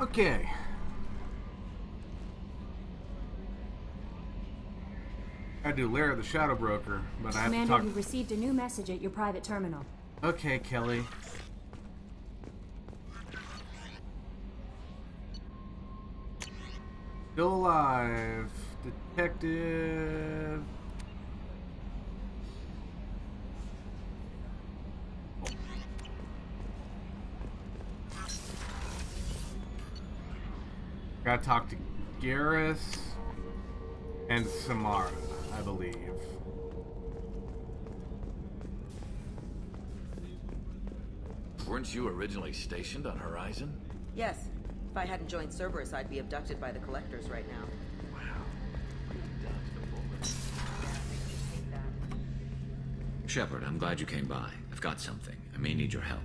Okay. I do Lara the Shadow Broker, but I have Commander, to talk. you received a new message at your private terminal. Okay, Kelly. Still alive. Detective. Gotta talk to Garrus and Samara, I believe. Weren't you originally stationed on Horizon? Yes. If I hadn't joined Cerberus, I'd be abducted by the Collectors right now. Wow. Really dodged a bullet. Shepard, I'm glad you came by. I've got something. I may need your help.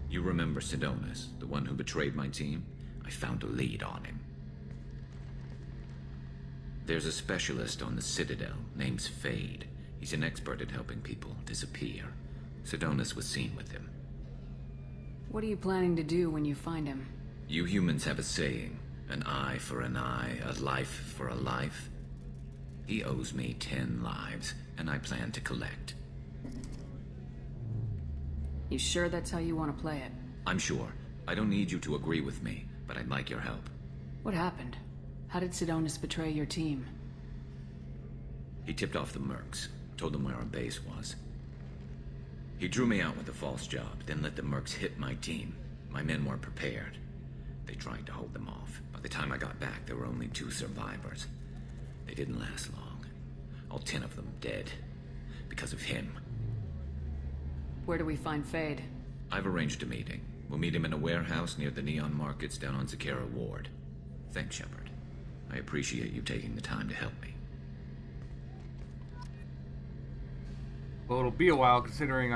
You remember Sidonis, the one who betrayed my team? I found a lead on him. There's a specialist on the Citadel, name's Fade. He's an expert at helping people disappear. Sidonis was seen with him. What are you planning to do when you find him? You humans have a saying, an eye for an eye, a life for a life. He owes me 10 lives, and I plan to collect. You sure that's how you want to play it? I'm sure. I don't need you to agree with me, but I'd like your help. What happened? How did Sidonis betray your team? He tipped off the mercs, told them where our base was. He drew me out with a false job, then let the mercs hit my team. My men weren't prepared. They tried to hold them off. By the time I got back, there were only 2 survivors. They didn't last long. All 10 of them dead. Because of him. Where do we find Fade? I've arranged a meeting. We'll meet him in a warehouse near the Neon Markets down on Zakera Ward. Thanks, Shepard. I appreciate you taking the time to help me. Well, it'll be a while considering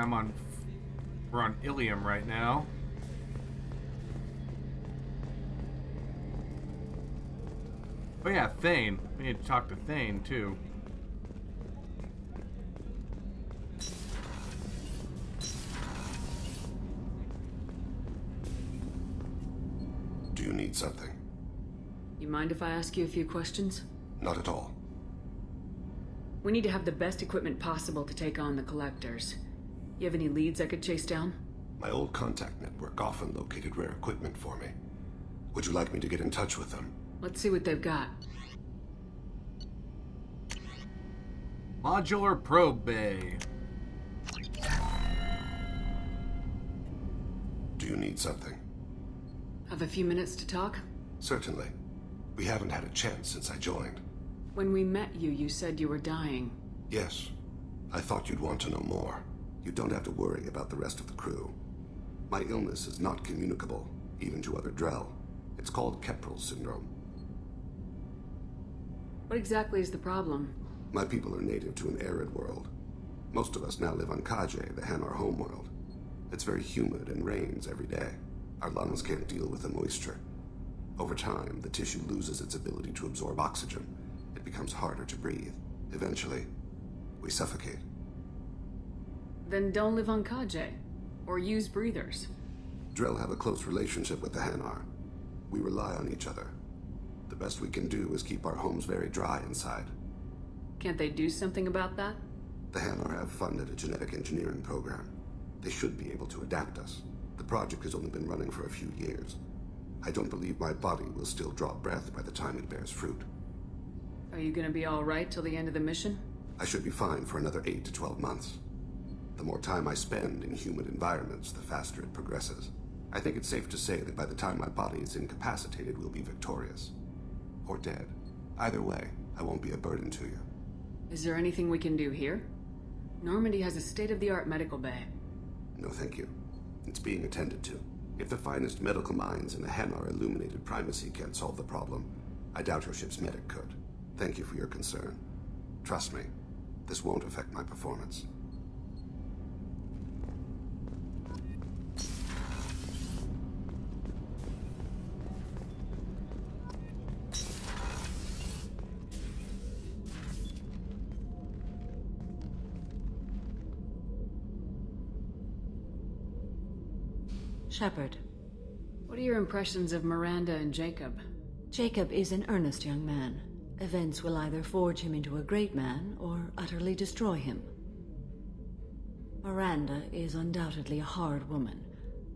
we're on Ilium right now. Oh yeah, Thane. We need to talk to Thane too. Do you need something? You mind if I ask you a few questions? Not at all. We need to have the best equipment possible to take on the Collectors. You have any leads I could chase down? My old contact network often located rare equipment for me. Would you like me to get in touch with them? Let's see what they've got. Modular probe bay. Do you need something? Have a few minutes to talk? Certainly. We haven't had a chance since I joined. When we met you, you said you were dying. Yes. I thought you'd want to know more. You don't have to worry about the rest of the crew. My illness is not communicable, even to other Drell. It's called Keprel syndrome. What exactly is the problem? My people are native to an arid world. Most of us now live on Kaje, the Hanar homeworld. It's very humid and rains every day. Our lungs can't deal with the moisture. Over time, the tissue loses its ability to absorb oxygen. It becomes harder to breathe. Eventually, we suffocate. Then don't live on Kaje. Or use breathers. Drell have a close relationship with the Hanar. We rely on each other. The best we can do is keep our homes very dry inside. Can't they do something about that? The Hanar have funded a genetic engineering program. They should be able to adapt us. The project has only been running for a few years. I don't believe my body will still draw breath by the time it bears fruit. Are you gonna be alright till the end of the mission? I should be fine for another 8 to 12 months. The more time I spend in humid environments, the faster it progresses. I think it's safe to say that by the time my body is incapacitated, we'll be victorious. Or dead. Either way, I won't be a burden to you. Is there anything we can do here? Normandy has a state-of-the-art medical bay. No, thank you. It's being attended to. If the finest medical minds in the Hanar illuminated primacy can't solve the problem, I doubt your ship's medic could. Thank you for your concern. Trust me, this won't affect my performance. Shepard, What are your impressions of Miranda and Jacob? Jacob is an earnest young man. Events will either forge him into a great man or utterly destroy him. Miranda is undoubtedly a hard woman.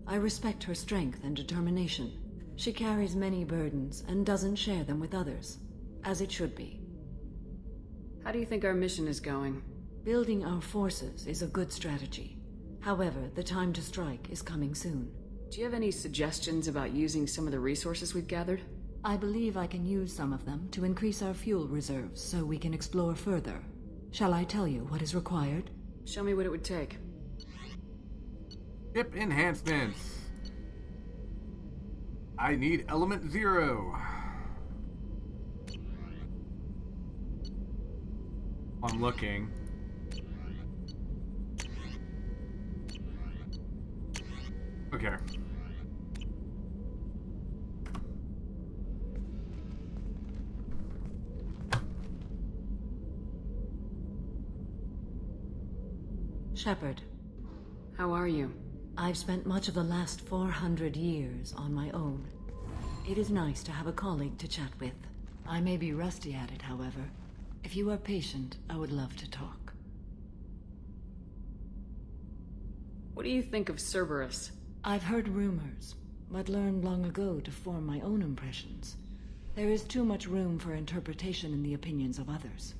I respect her strength and determination. She carries many burdens and doesn't share them with others, as it should be. How do you think our mission is going? Building our forces is a good strategy. However, the time to strike is coming soon. Do you have any suggestions about using some of the resources we've gathered? I believe I can use some of them to increase our fuel reserves so we can explore further. Shall I tell you what is required? Show me what it would take. Ship enhancements. I need element 0. I'm looking. Okay. Shepard, How are you? I've spent much of the last 400 years on my own. It is nice to have a colleague to chat with. I may be rusty at it, however. If you are patient, I would love to talk. What do you think of Cerberus? I've heard rumors, but learned long ago to form my own impressions. There is too much room for interpretation in the opinions of others.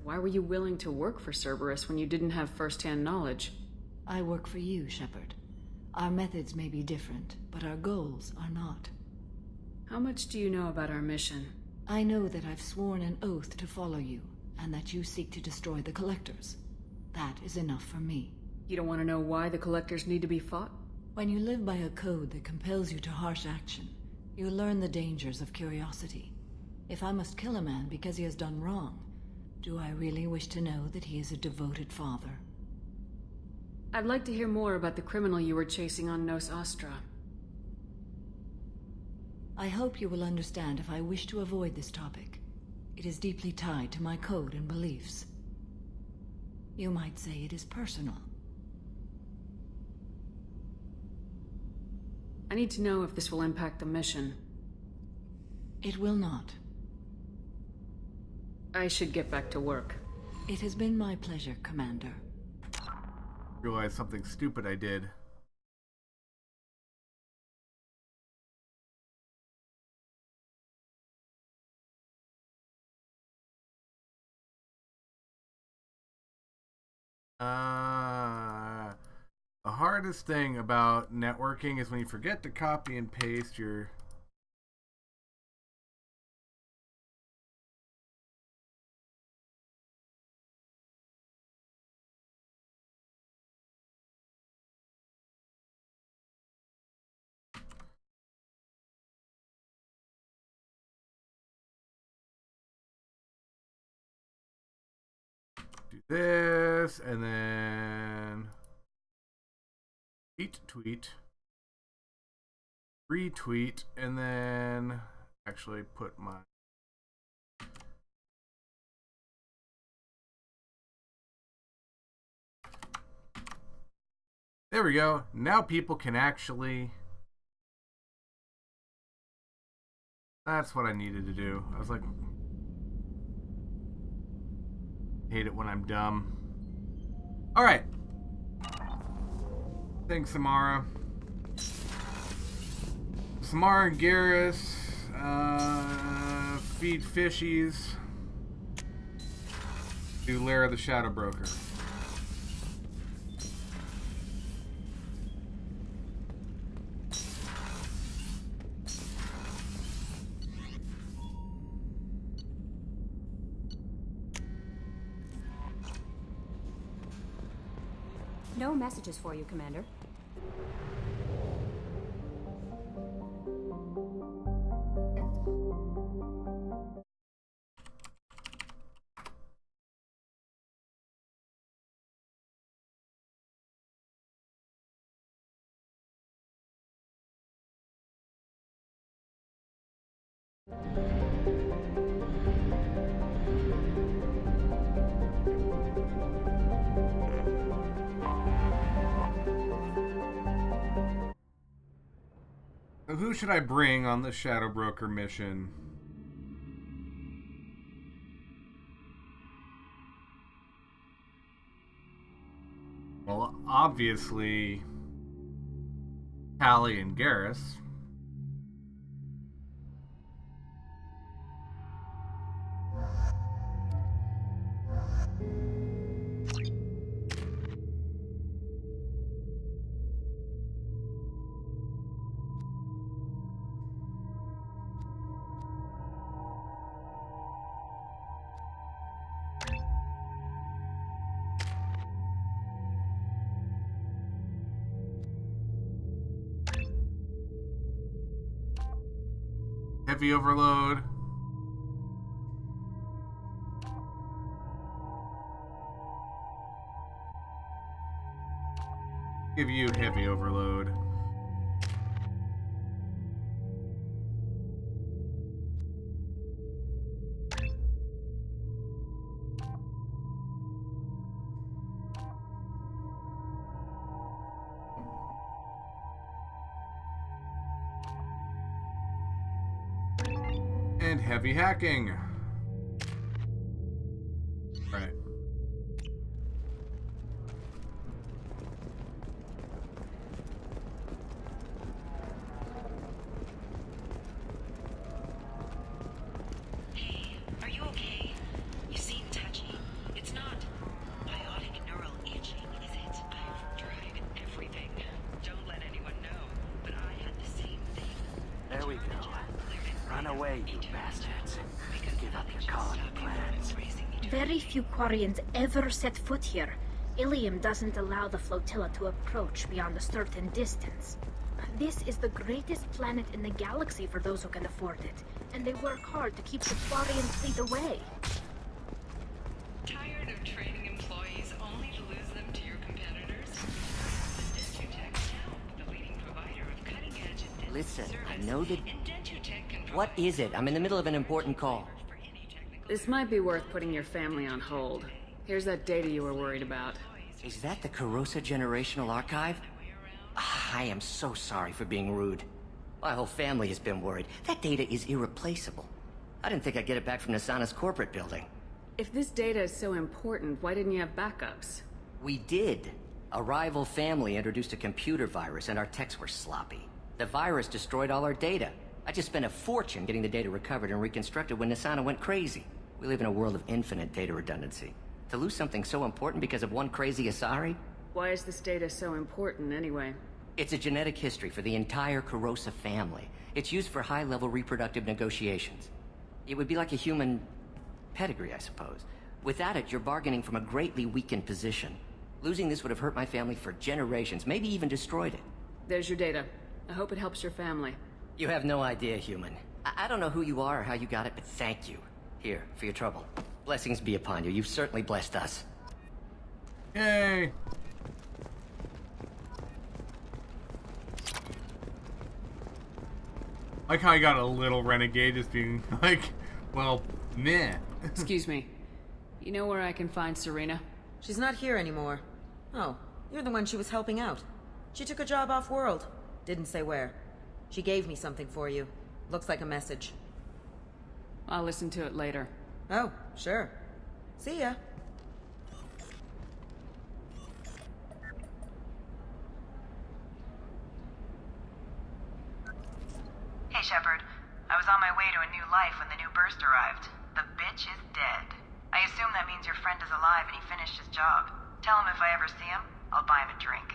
Why were you willing to work for Cerberus when you didn't have first-hand knowledge? I work for you, Shepard. Our methods may be different, but our goals are not. How much do you know about our mission? I know that I've sworn an oath to follow you, and that you seek to destroy the Collectors. That is enough for me. You don't want to know why the Collectors need to be fought? When you live by a code that compels you to harsh action, you learn the dangers of curiosity. If I must kill a man because he has done wrong, do I really wish to know that he is a devoted father? I'd like to hear more about the criminal you were chasing on Nos Astra. I hope you will understand if I wish to avoid this topic. It is deeply tied to my code and beliefs. You might say it is personal. I need to know if this will impact the mission. It will not. I should get back to work. It has been my pleasure, Commander. Realized something stupid I did. The hardest thing about networking is when you forget to copy and paste your... Do this, and then tweet, retweet, and then actually put my there we go. Now people can actually, that's what I needed to do. I was like, hate it when I'm dumb. All right. Thanks, Samara. Samara and Garrus feed fishies. Do Lara the Shadow Broker. No messages for you, Commander. So who should I bring on the Shadow Broker mission? Well, obviously, Callie and Garrus. Heavy overload. Give you heavy overload. And heavy hacking. Right. Hey, are you okay? You seem touchy. It's not biotic neural itching, is it? I've tried everything. Don't let anyone know, but I had the same thing. There we go. Run away, you bastards. Give up your colony plans. Very few Quarians ever set foot here. Ilium doesn't allow the flotilla to approach beyond a certain distance. This is the greatest planet in the galaxy for those who can afford it, and they work hard to keep the Quarian fleet away. Tired of training employees only to lose them to your competitors? Dentutech now, the leading provider of cutting-edge and Listen, service. I know that... And Dentutech can What provide is it? I'm in the middle of an important call. for any technical This might be worth putting your family on hold. Here's that data you were worried about. Is that the Carosa Generational Archive? I am so sorry for being rude. My whole family has been worried. That data is irreplaceable. I didn't think I'd get it back from Nasana's corporate building. If this data is so important, why didn't you have backups? We did. A rival family introduced a computer virus and our techs were sloppy. The virus destroyed all our data. I just spent a fortune getting the data recovered and reconstructed when Nasana went crazy. We live in a world of infinite data redundancy. To lose something so important because of one crazy Asari? Why is this data so important anyway? It's a genetic history for the entire Carosa family. It's used for high-level reproductive negotiations. It would be like a human pedigree, I suppose. Without it, you're bargaining from a greatly weakened position. Losing this would have hurt my family for generations, maybe even destroyed it. There's your data. I hope it helps your family. You have no idea, human. I don't know who you are or how you got it, but thank you. Here, for your trouble. Blessings be upon you. You've certainly blessed us. Yay! Like how I got a little renegade just being like, well, meh. Excuse me. You know where I can find Serena? She's not here anymore. Oh, you're the one she was helping out. She took a job off-world. Didn't say where. She gave me something for you. Looks like a message. I'll listen to it later. Oh, sure. See ya. Hey, Shepard. I was on my way to a new life when the new burst arrived. The bitch is dead. I assume that means your friend is alive and he finished his job. Tell him if I ever see him, I'll buy him a drink.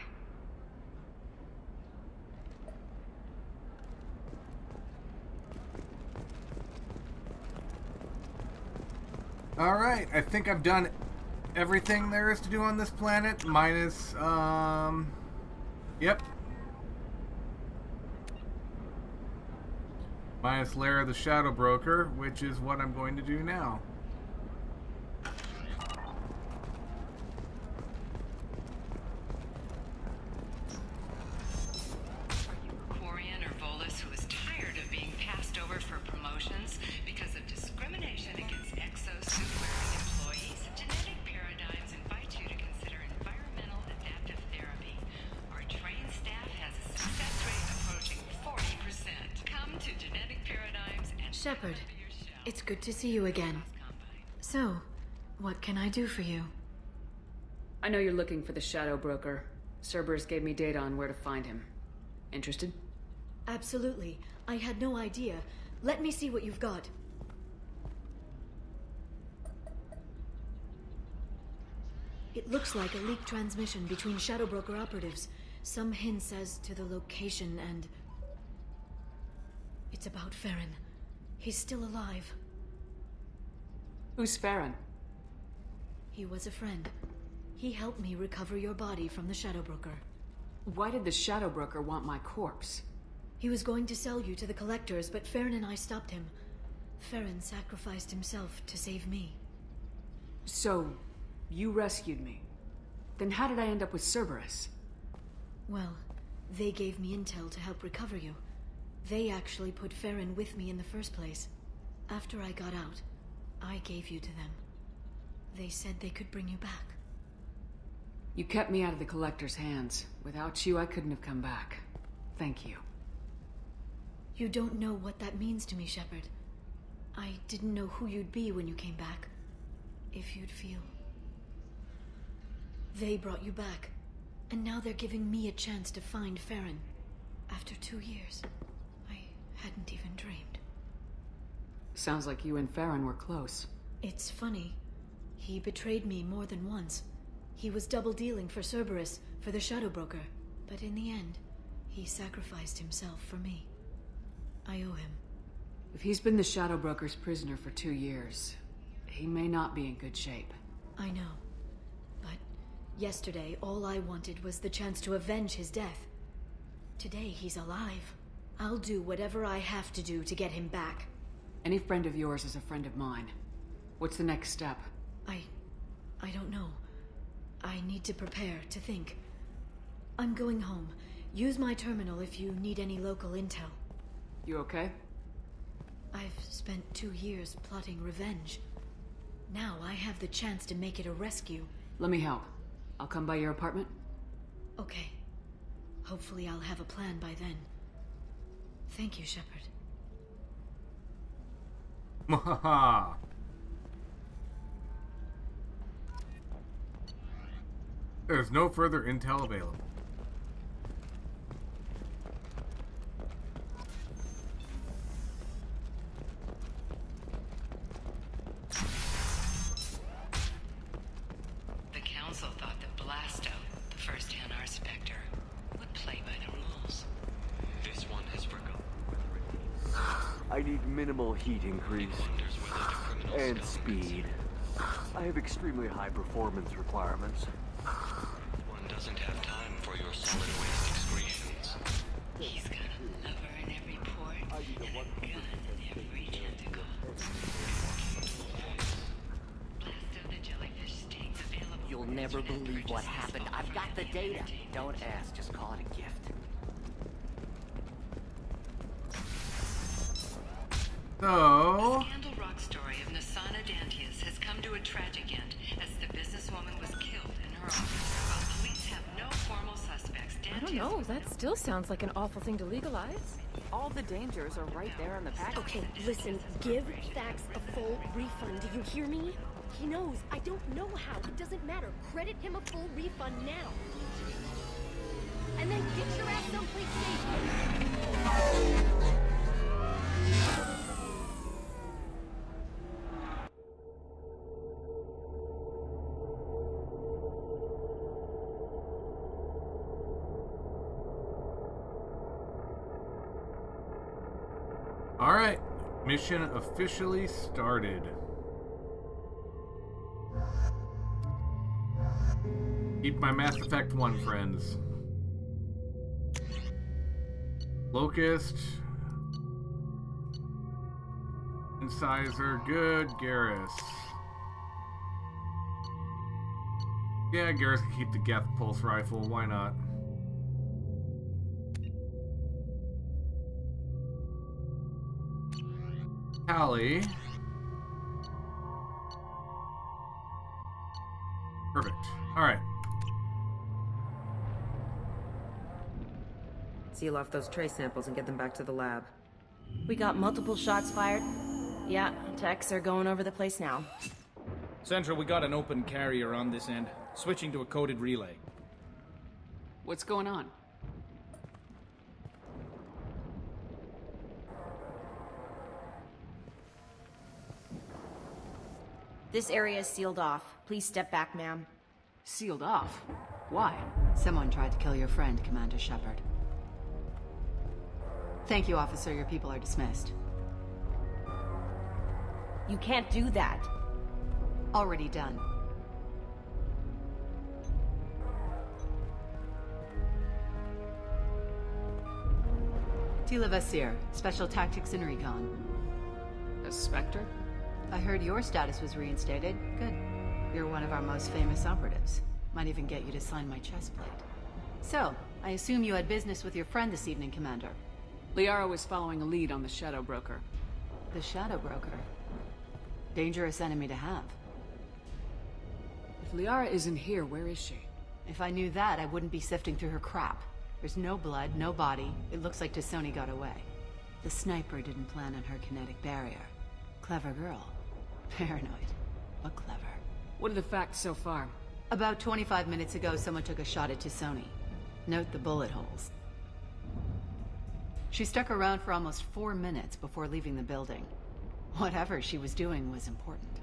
Alright, I think I've done everything there is to do on this planet, minus, yep. Minus Lara the Shadow Broker, which is what I'm going to do now. Quarian or Volus who is tired of being passed over for promotions because of discrimination against exo-suit-wearing employees? Genetic paradigms invite you to consider environmental adaptive therapy. Our trained staff has a success rate approaching 40%. Shepard, it's good to see you again. So, what can I do for you? I know you're looking for the Shadow Broker. Cerberus gave me data on where to find him. Interested? Absolutely. I had no idea. Let me see what you've got. It looks like a leaked transmission between Shadow Broker operatives. Some hints as to the location and... It's about Farron. He's still alive. Who's Farron? He was a friend. He helped me recover your body from the Shadow Broker. Why did the Shadow Broker want my corpse? He was going to sell you to the Collectors, but Farron and I stopped him. Farron sacrificed himself to save me. So, you rescued me. Then how did I end up with Cerberus? Well, they gave me intel to help recover you. They actually put Farron with me in the first place. After I got out, I gave you to them. They said they could bring you back. You kept me out of the Collector's hands. Without you, I couldn't have come back. Thank you. You don't know what that means to me, Shepard. I didn't know who you'd be when you came back. If you'd feel. They brought you back, and now they're giving me a chance to find Farron. After 2 years, I hadn't even dreamed. Sounds like you and Farron were close. It's funny. He betrayed me more than once. He was double-dealing for Cerberus, for the Shadow Broker. But in the end, he sacrificed himself for me. I owe him. If he's been the Shadow Broker's prisoner for 2 years, he may not be in good shape. I know. But yesterday, all I wanted was the chance to avenge his death. Today, he's alive. I'll do whatever I have to do to get him back. Any friend of yours is a friend of mine. What's the next step? I don't know. I need to prepare, to think. I'm going home. Use my terminal if you need any local intel. You okay? I've spent 2 years plotting revenge. Now I have the chance to make it a rescue. Let me help. I'll come by your apartment. Okay. Hopefully I'll have a plan by then. Thank you, Shepard. Mwahaha. There's no further intel available. The Council thought that Blasto, the first NR Spectre, would play by the rules. This one has forgotten. I need minimal heat increase. And speed. I have extremely high performance requirements. One doesn't have time for your solid waste excretions. He's got a lover in every port and a gun in every tentacle. Blasto the jellyfish sting available. You'll never believe what happened. I've got the data. Don't ask, just call it a gift. So... The Scandal Rock story of Nasana Dantius has come to a tragic end as the businesswoman was killed in her office. While police have no formal suspects, I don't know, that still sounds like an awful thing to legalize. All the dangers are right there on the package. Okay, listen, give Thax a full refund, do you hear me? He knows, I don't know how, it doesn't matter. Credit him a full refund now. And then get your ass someplace safe. Alright, mission officially started. Keep my Mass Effect 1 friends. Locust. Incisor, good. Garrus. Yeah, Garrus can keep the Geth Pulse Rifle, why not? Tally. Perfect. Alright. Seal off those trace samples and get them back to the lab. We got multiple shots fired. Yeah, techs are going over the place now. Central, we got an open carrier on this end. Switching to a coded relay. What's going on? This area is sealed off. Please step back, ma'am. Sealed off? Why? Someone tried to kill your friend, Commander Shepard. Thank you, officer. Your people are dismissed. You can't do that. Already done. Tila Vasir, Special Tactics and Recon. A Spectre? I heard your status was reinstated. Good. You're one of our most famous operatives. Might even get you to sign my chest plate. So, I assume you had business with your friend this evening, Commander. Liara was following a lead on the Shadow Broker. The Shadow Broker? Dangerous enemy to have. If Liara isn't here, where is she? If I knew that, I wouldn't be sifting through her crap. There's no blood, no body. It looks like T'Soni got away. The sniper didn't plan on her kinetic barrier. Clever girl. Paranoid, but clever. What are the facts so far? About 25 minutes ago, someone took a shot at T'Soni. Note the bullet holes. She stuck around for almost 4 minutes before leaving the building. Whatever she was doing was important.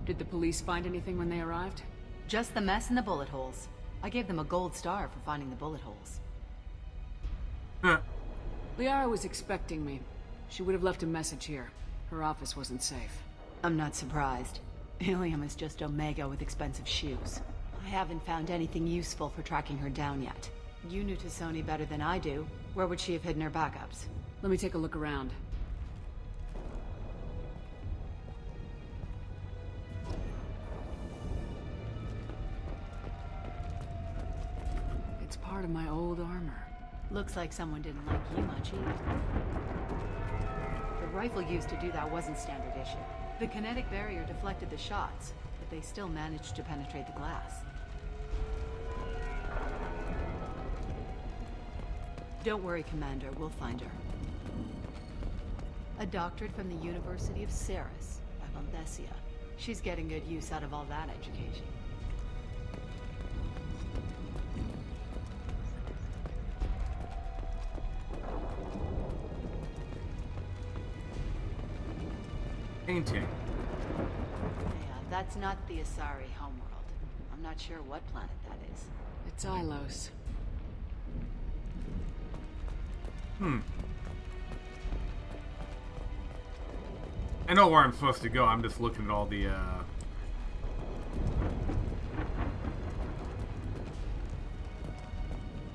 Did the police find anything when they arrived? Just the mess and the bullet holes. I gave them a gold star for finding the bullet holes. Liara was expecting me. She would have left a message here. Her office wasn't safe. I'm not surprised. Ilium is just Omega with expensive shoes. I haven't found anything useful for tracking her down yet. You knew T'Soni better than I do. Where would she have hidden her backups? Let me take a look around. It's part of my old armor. Looks like someone didn't like you much either. The rifle used to do that wasn't standard issue. The kinetic barrier deflected the shots, but they still managed to penetrate the glass. Don't worry, Commander. We'll find her. A doctorate from the University of Ceres, at Valdesia. She's getting good use out of all that education. Painting. Yeah, that's not the Asari homeworld. I'm not sure what planet that is. It's Ilos. I know where I'm supposed to go. I'm just looking at all the,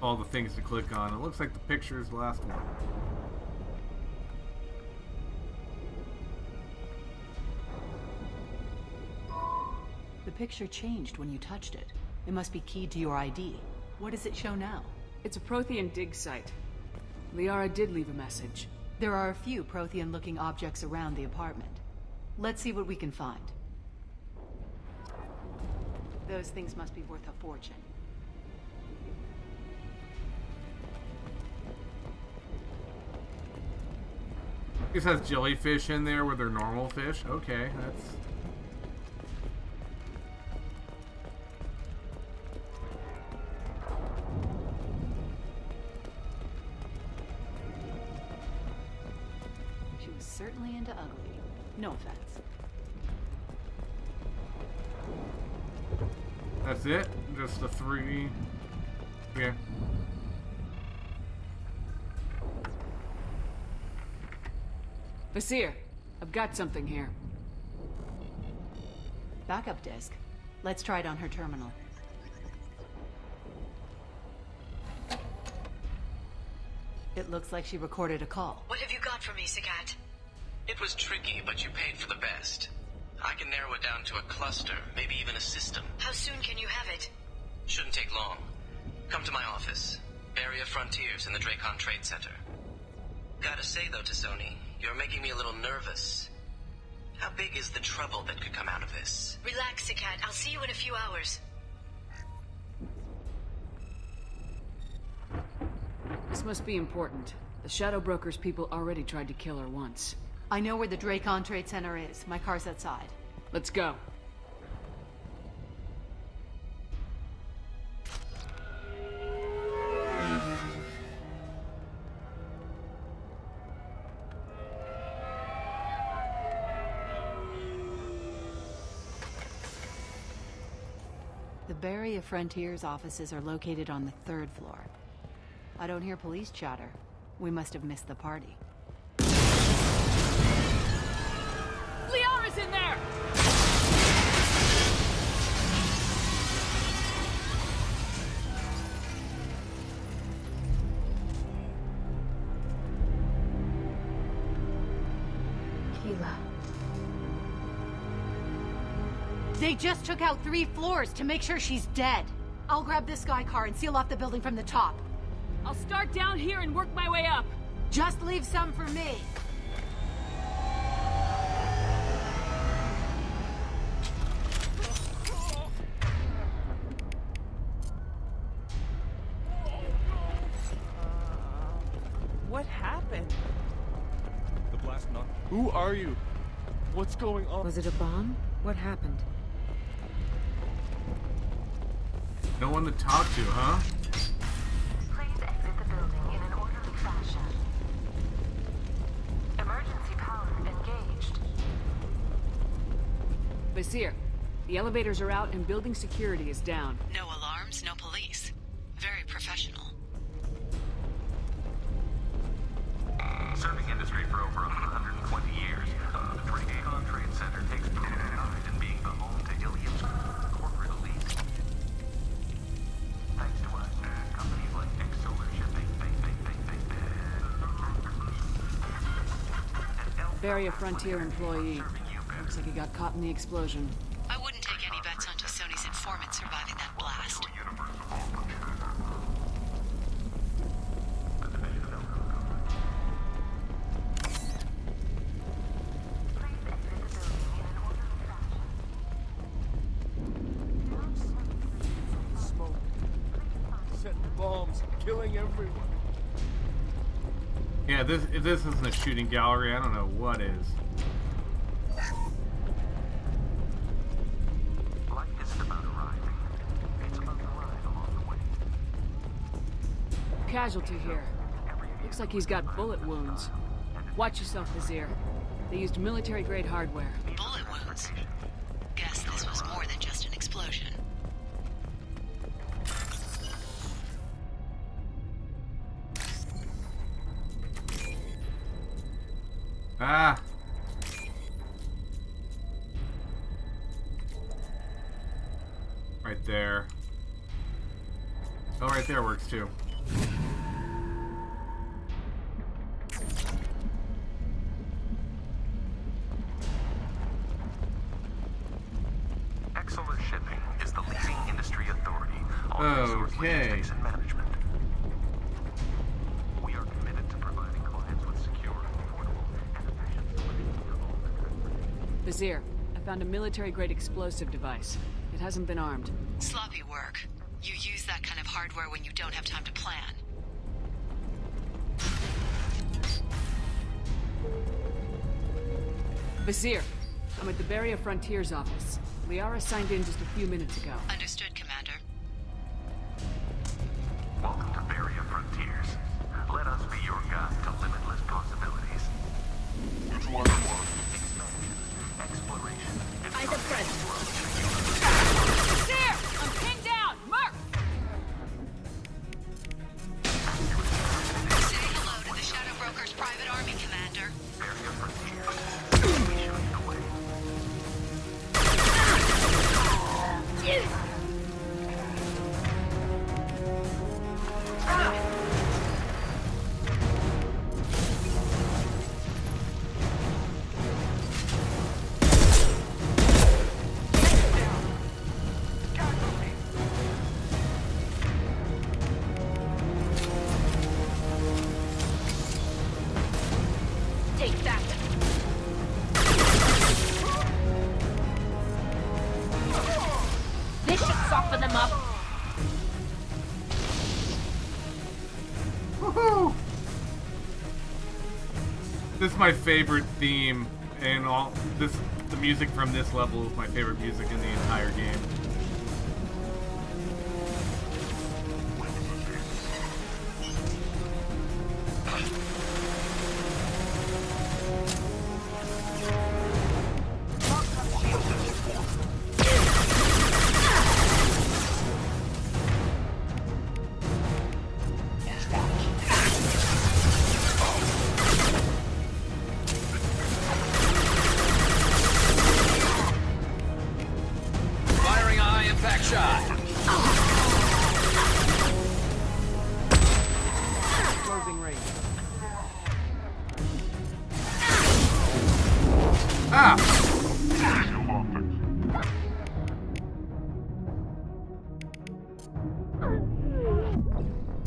all the things to click on. It looks like the picture is the last one. The picture changed when you touched it. It must be keyed to your ID. What does it show now? It's a Prothean dig site. Liara did leave a message. There are a few Prothean-looking objects around the apartment. Let's see what we can find. Those things must be worth a fortune. This has jellyfish in there where they're normal fish. Okay, that's... She was certainly into ugly. No offense. That's it? Just the 3... Yeah. Vasir, I've got something here. Backup disk. Let's try it on her terminal. It looks like she recorded a call. What have you got for me, Sagat? It was tricky, but you paid for the best. I can narrow it down to a cluster, maybe even a system. How soon can you have it? Shouldn't take long. Come to my office. Area Frontiers in the Dracon Trade Center. Gotta say though, T'Soni, you're making me a little nervous. How big is the trouble that could come out of this? Relax, Sagat. I'll see you in a few hours. This must be important. The Shadow Broker's people already tried to kill her once. I know where the Dracon Trade Center is. My car's outside. Let's go. The Barrier Frontiers offices are located on the 3rd floor. I don't hear police chatter. We must have missed the party. Liara's in there! Keela. They just took out 3 floors to make sure she's dead. I'll grab this Sky car and seal off the building from the top. I'll start down here and work my way up. Just leave some for me. What happened? The blast knocked. Who are you? What's going on? Was it a bomb? What happened? No one to talk to, huh? Please exit the building in an orderly fashion. Emergency power engaged. Basir, the elevators are out and building security is down. No alarms, no police. Very professional. Serving industry for over 120 years, the Trilogy Trade Center takes pride in being the home to Ilium's corporate elite. Thanks to us, companies like Exolar Shipping, Barrier Frontier employee. Looks like he got caught in the explosion. I wouldn't take any bets on Sony's informant surviving that blast. Smoke. Setting bombs, killing everyone. Yeah, if this isn't a shooting gallery, I don't know what is. Life isn't about arriving. It's about the ride along the way. Casualty here. Looks like he's got bullet wounds. Watch yourself, Basir. They used military-grade hardware. Bullet wounds. Guess this was more than just an explosion. Ah! Right there. Oh, right there works too. Exolar Shipping is the leading industry authority on resource logistics and management. We are committed to providing clients with secure, affordable, and efficient solutions to all their transportation. Basir, I found a military-grade explosive device. It hasn't been armed. Sloppy work. You use that kind of hardware when you don't have time to plan. Basir, I'm at the Barrier Frontiers office. Liara signed in just a few minutes ago. Understood, Commander. Welcome to Barrier Frontiers. Let us be your guide to limitless possibilities. It's one expansion, exploration, and Either present. Basir! I'm pinned down! Merc! Say hello to the Shadow Broker's private army, Commander. Barrier Frontiers. This is my favorite theme, and all this. The music from this level is my favorite music in the entire game.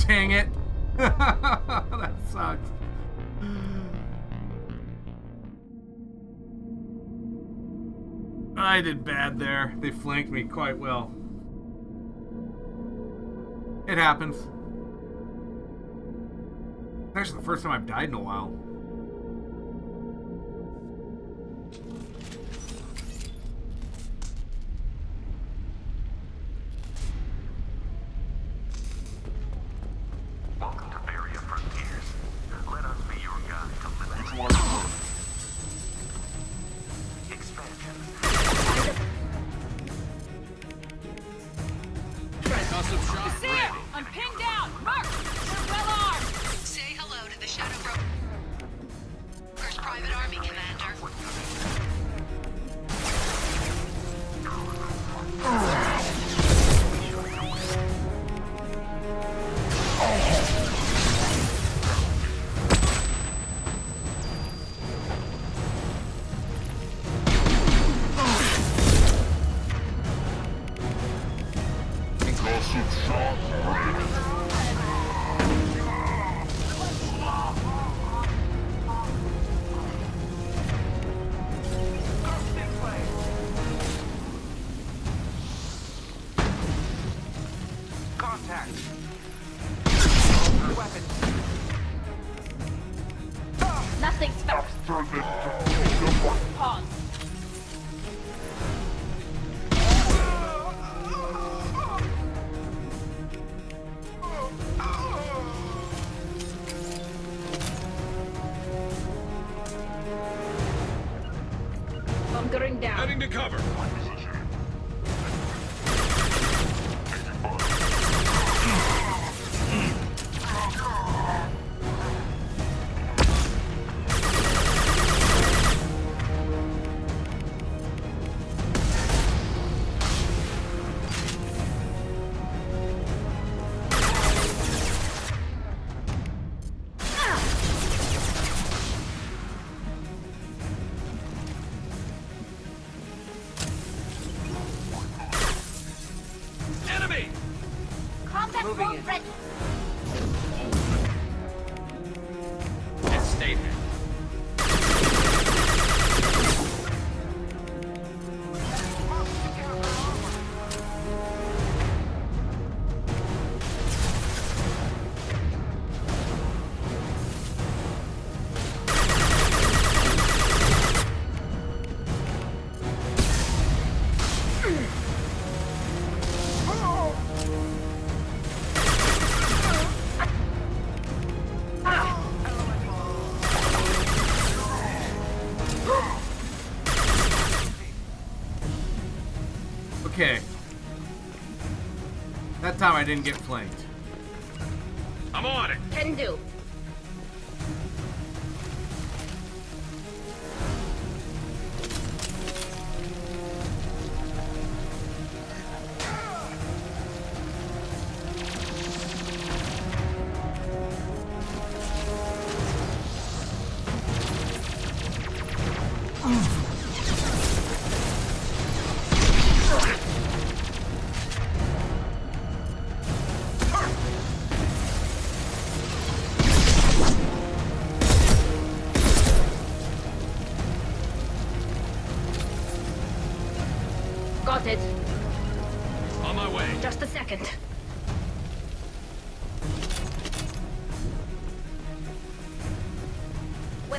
Dang it. That sucks. I did bad there. They flanked me quite well. It happens. It's actually the first time I've died in a while. Welcome to Barrier Frontiers. Let us be your guide to limitless expansion. Custom shop See ya! ready. I'm pinned down! Mark! We're well armed! Say hello to the Shadow Broker's private army, Commander. Contact. Weapon. Nothing's found. Pause. Bunkering down. Heading to cover. Enemy! Combat Moving drone in. ready. It's statement. Okay. That time I didn't get flanked. I'm on it. Can do.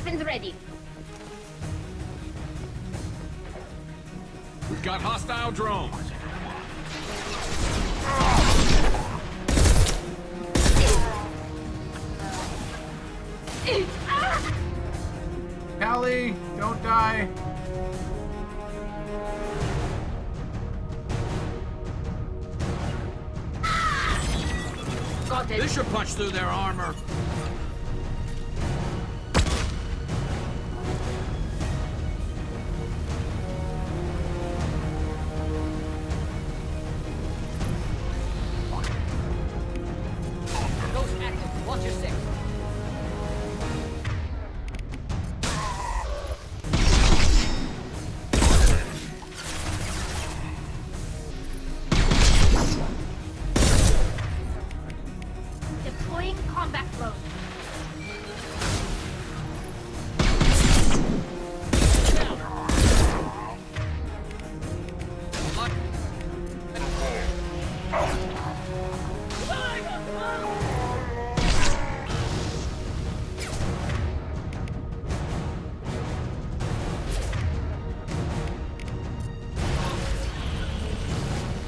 Weapons ready. We've got hostile drones. Callie, don't die. Got it. This should punch through their armor. Ghost active. Watch your six. Deploying combat drone.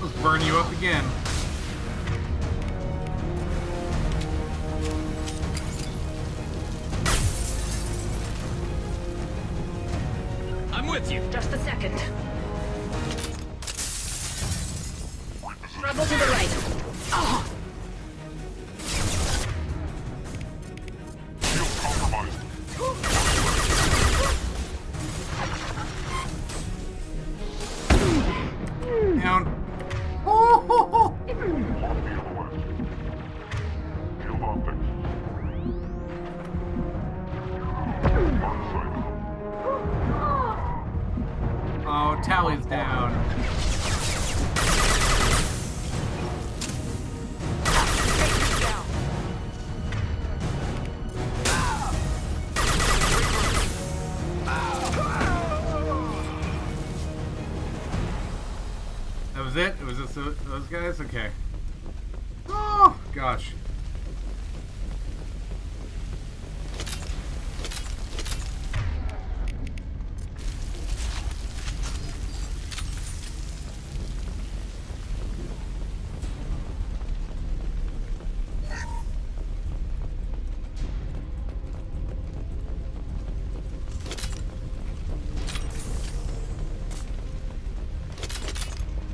Let's burn you up again. I'm with you. Just a second. Trouble to the right. Oh. Down. Oh, Tally's down. That was it? It was just those guys? Okay. Oh, gosh.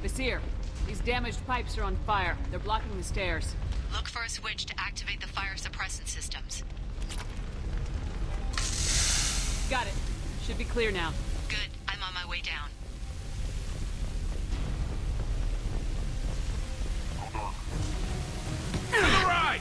Basir, these damaged pipes are on fire. They're blocking the stairs. Look for a switch to activate the fire suppressant systems. Got it. Should be clear now. Good. I'm on my way down. To the right!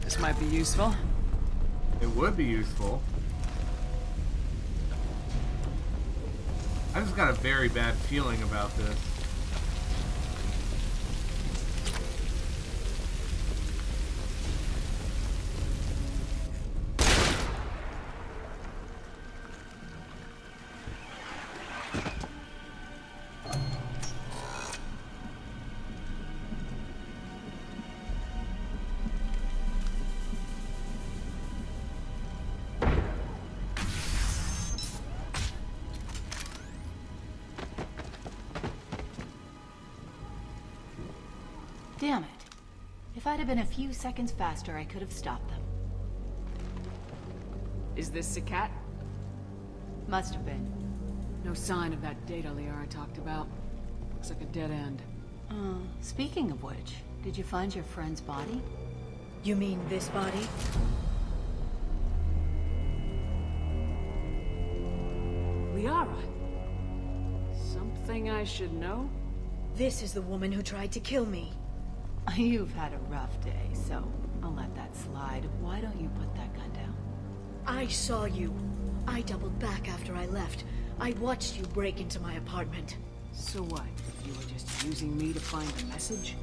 This might be useful. It would be useful. I just got a very bad feeling about this. Damn it. If I'd have been a few seconds faster, I could have stopped them. Is this Sakat? Must have been. No sign of that data Liara talked about. Looks like a dead end. Speaking of which, did you find your friend's body? You mean this body? Liara. Something I should know? This is the woman who tried to kill me. You've had a rough day, so I'll let that slide. Why don't you put that gun down? I saw you. I doubled back after I left. I watched you break into my apartment. So what? You were just using me to find a message?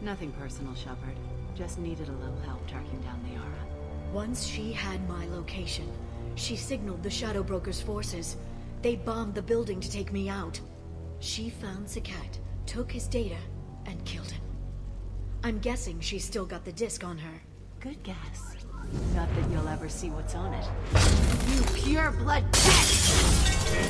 Nothing personal, Shepard. Just needed a little help tracking down Liara. Once she had my location, she signaled the Shadow Broker's forces. They bombed the building to take me out. She found Sakat, took his data, and killed him. I'm guessing she's still got the disc on her. Good guess. Not that you'll ever see what's on it. You pure blood pest!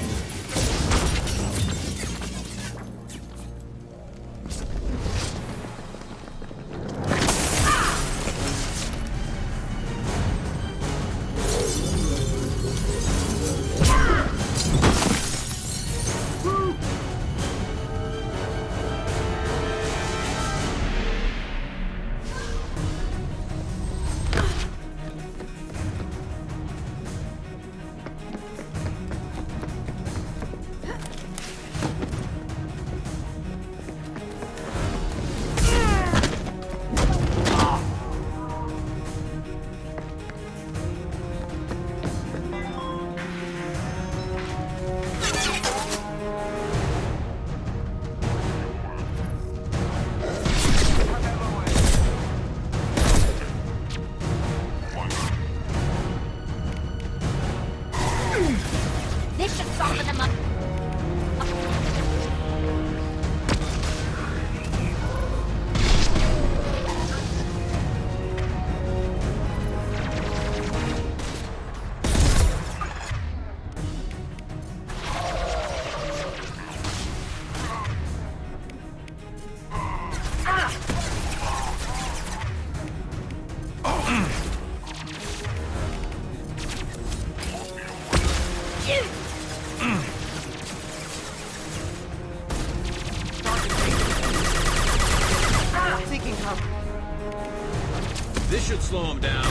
This should slow him down.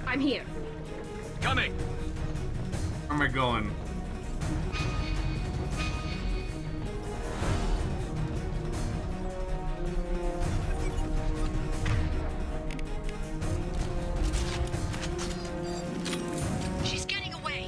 I'm here. Coming. Where am I going? She's getting away.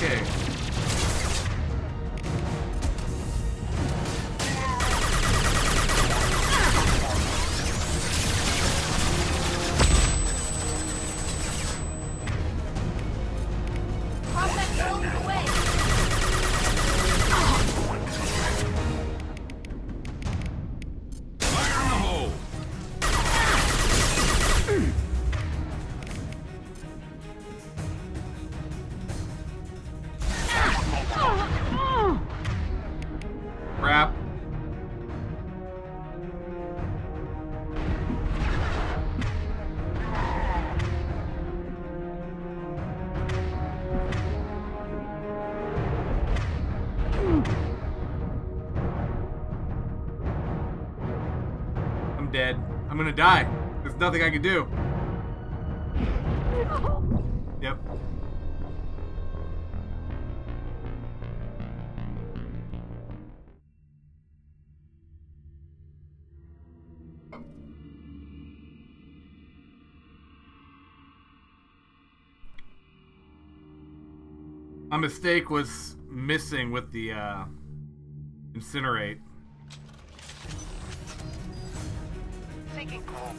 Okay. gonna die. There's nothing I can do. Yep. My mistake was missing with the incinerate. Seeking call.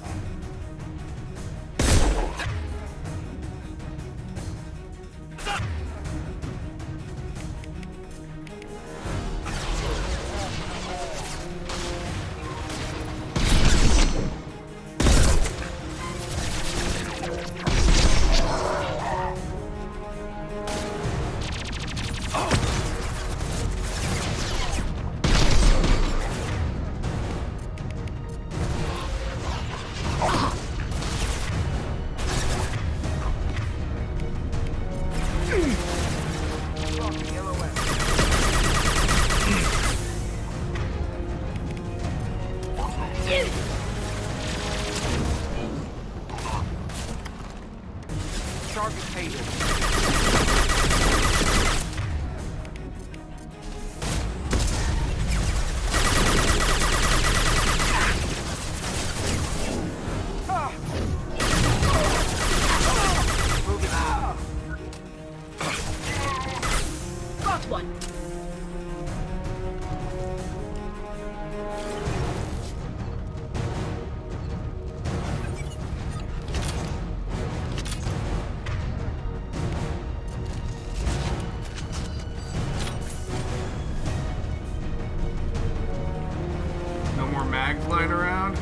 Mags lying around.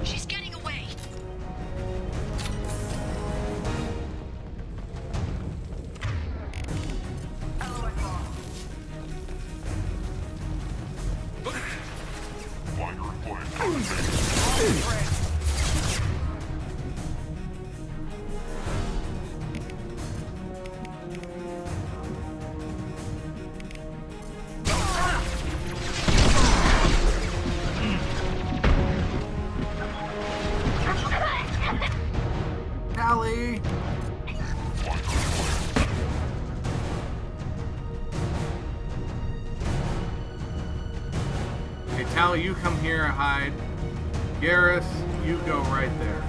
She's getting away. Callie! Okay, Tally, you come here, hide. Garrus, you go right there.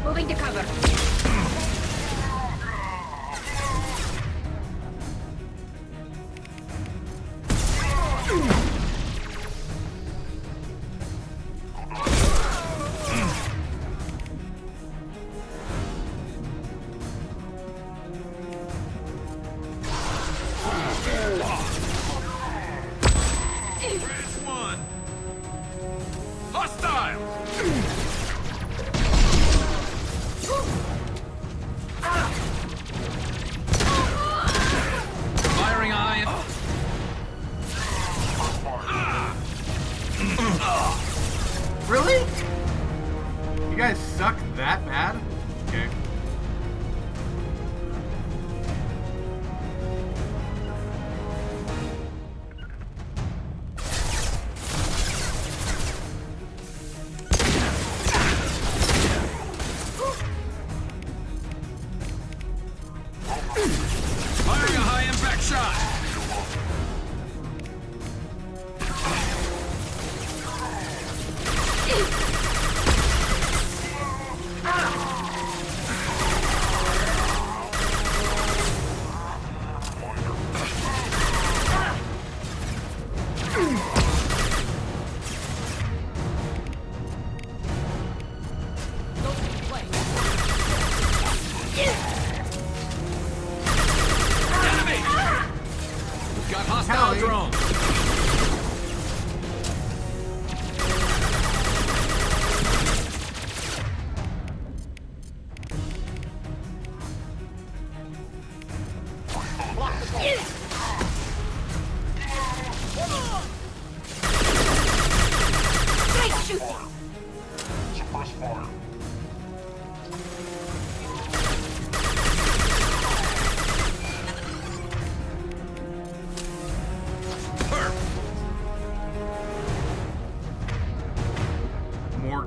Moving to cover. Really? You guys suck that bad? Okay. Firing a high impact shot. Got hostile drone. Great shooting. Suppress fire.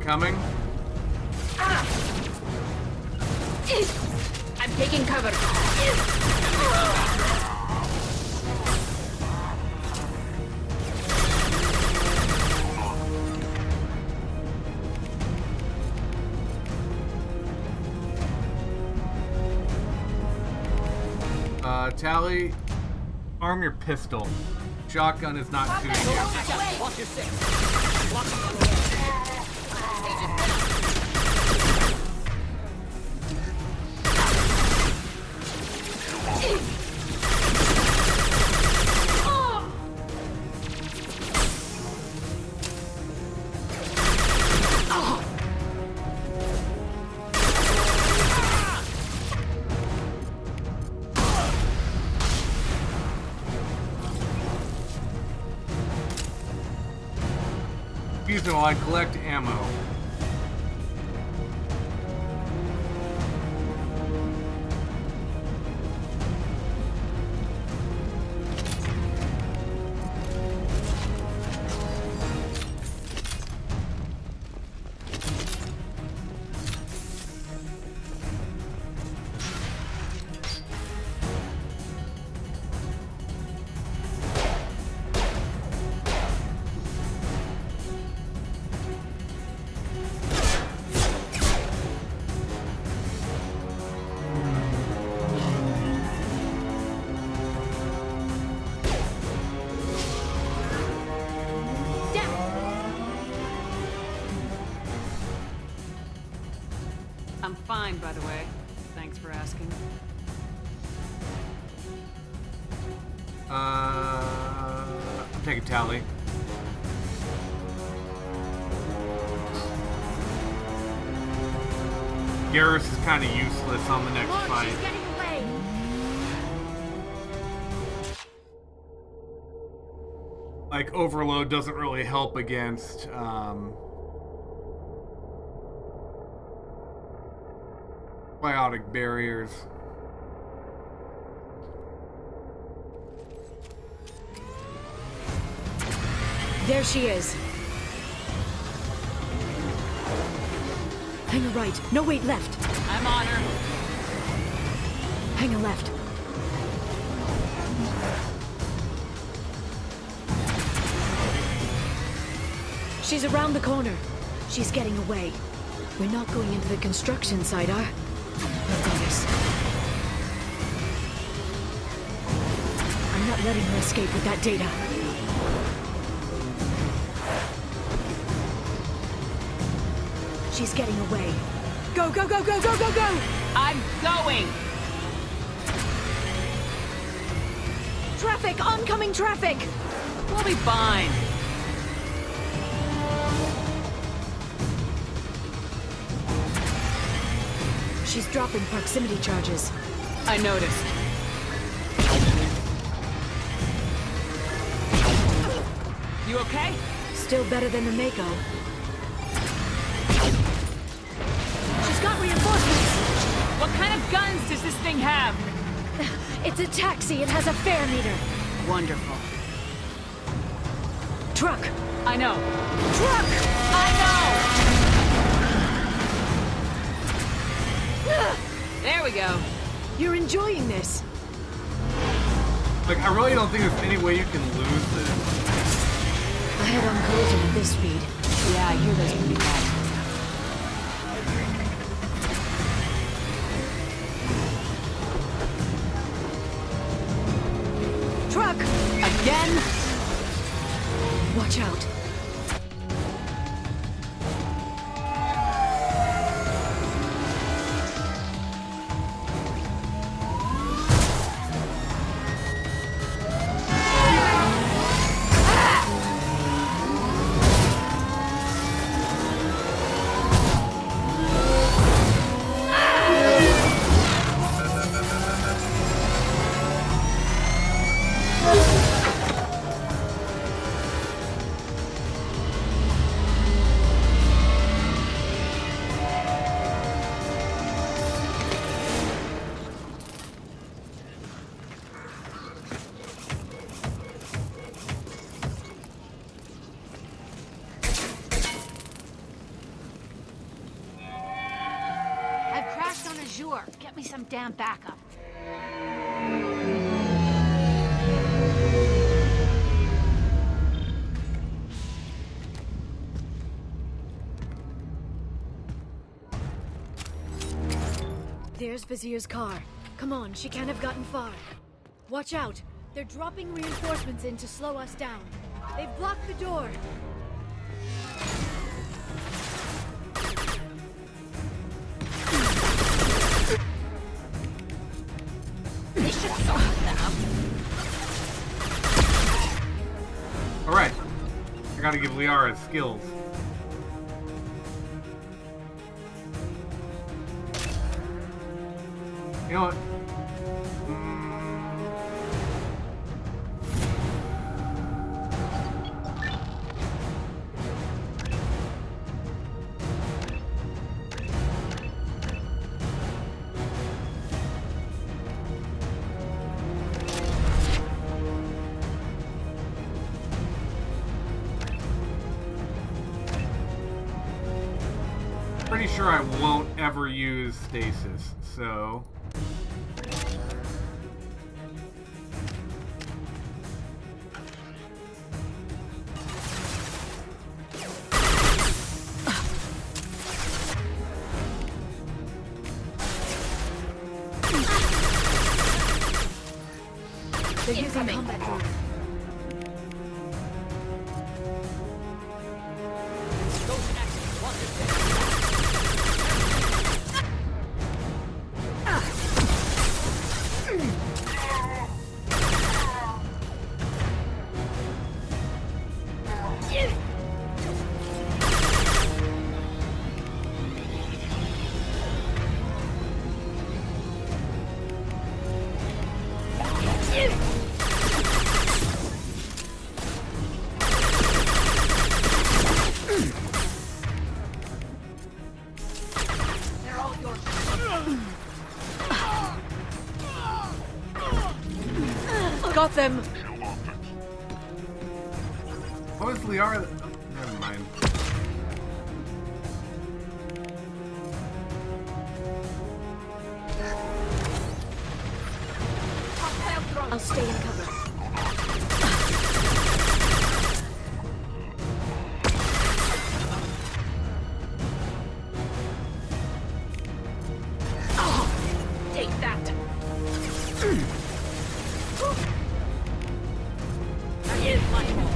coming? I'm taking cover. Tally, arm your pistol. Shotgun is not suiting you. Watch your six. Excuse me while I collect ammo. I'm fine, by the way. Thanks for asking. I'm taking Tally. Garrus is kind of useless on the next fight. She's getting away. Like, Overload doesn't really help against, biotic barriers. There she is. Hang a right. No, wait, left. I'm on her. Hang a left. She's around the corner. She's getting away. We're not going into the construction site, are? I've got this. I'm not letting her escape with that data. She's getting away. Go, go, go, go, go, go, go! I'm going! Traffic! Oncoming traffic! We'll be fine. She's dropping proximity charges. I noticed. You okay? Still better than the Mako. She's got reinforcements! What kind of guns does this thing have? It's a taxi. It has a fare meter. Wonderful. Truck! I know. Truck! I know! There we go. You're enjoying this. Like, I really don't think there's any way you can lose this. I head on collision at this speed. Yeah, I hear those pretty bad. Truck! Again? Watch out. Get me some damn backup. There's Vizier's car. Come on, she can't have gotten far. Watch out. They're dropping reinforcements in to slow us down. They've blocked the door. They should soften them up. Alright. I gotta give Liara skills. You know what? Pretty sure I won't ever use stasis, so... They're using combat drones. Got them! What was Liara? Oh, never mind. I'll stay in cover. Take that! Here's my home.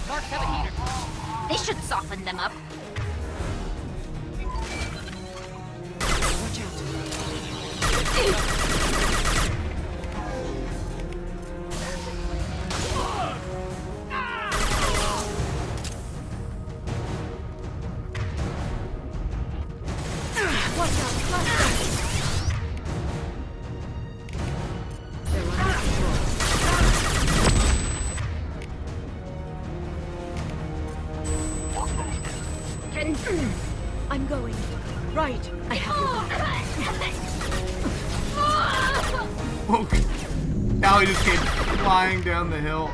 Marks have a heater. They should soften them up. Watch out. I'm going. Right. I have your back. Okay. Callie just came flying down the hill.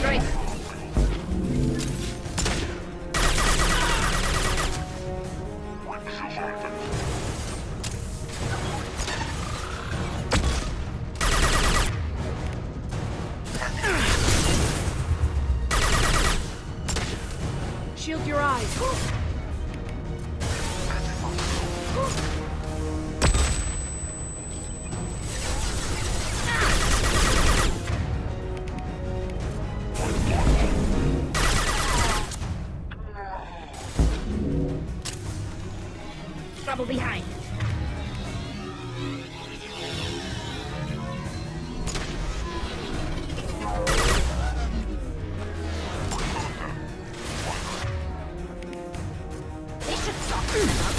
Right. Shield your eyes. Trouble behind. They should soften them up.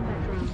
combat drone.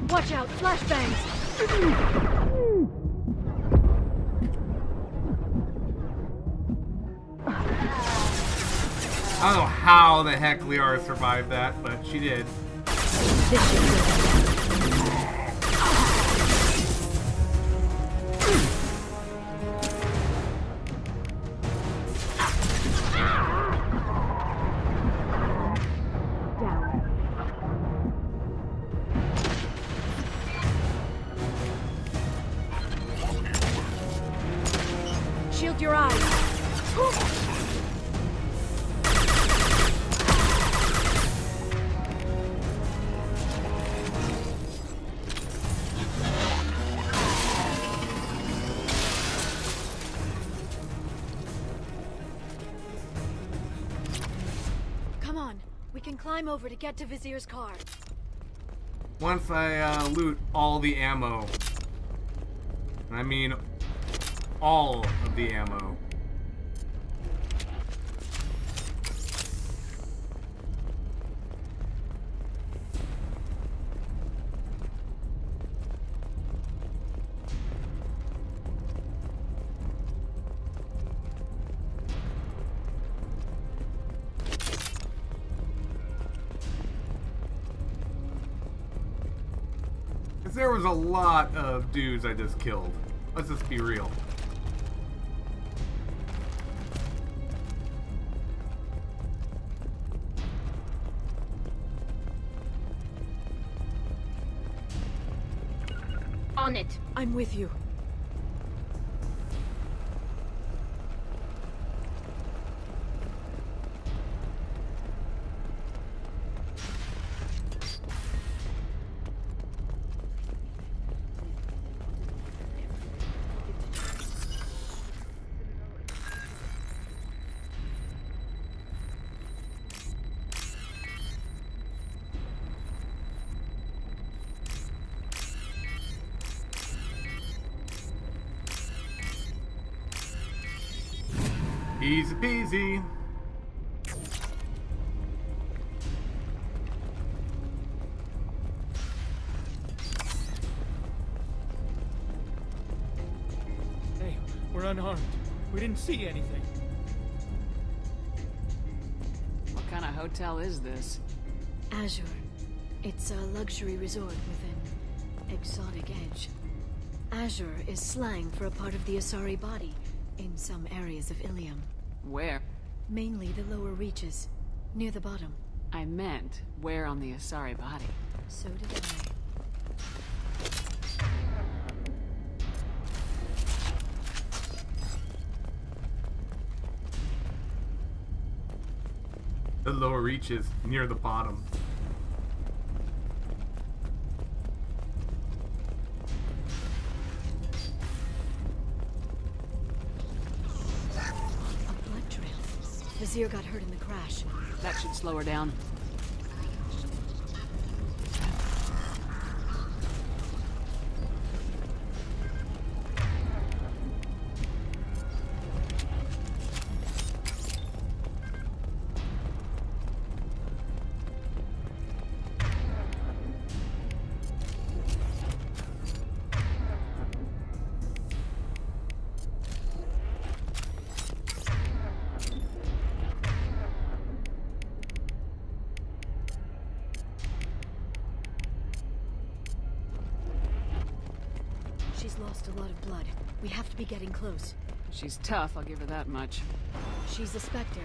Watch out, flashbangs! I don't know how the heck Liara survived that, but she did. Shield your eyes. Come on, we can climb over to get to Vizier's car. Once I loot all the ammo, and I mean all of the ammo. Because there was a lot of dudes I just killed. Let's just be real. On it. I'm with you. Easy peasy. Hey, we're unarmed. We didn't see anything. What kind of hotel is this? Azure. It's a luxury resort with an exotic edge. Azure is slang for a part of the Asari body in some areas of Ilium. Where? Mainly the lower reaches, near the bottom. I meant, where on the Asari body? So did I. The lower reaches near the bottom. Vizier got hurt in the crash. That should slow her down. lost a lot of blood. We have to be getting close. She's tough, I'll give her that much. She's a Spectre.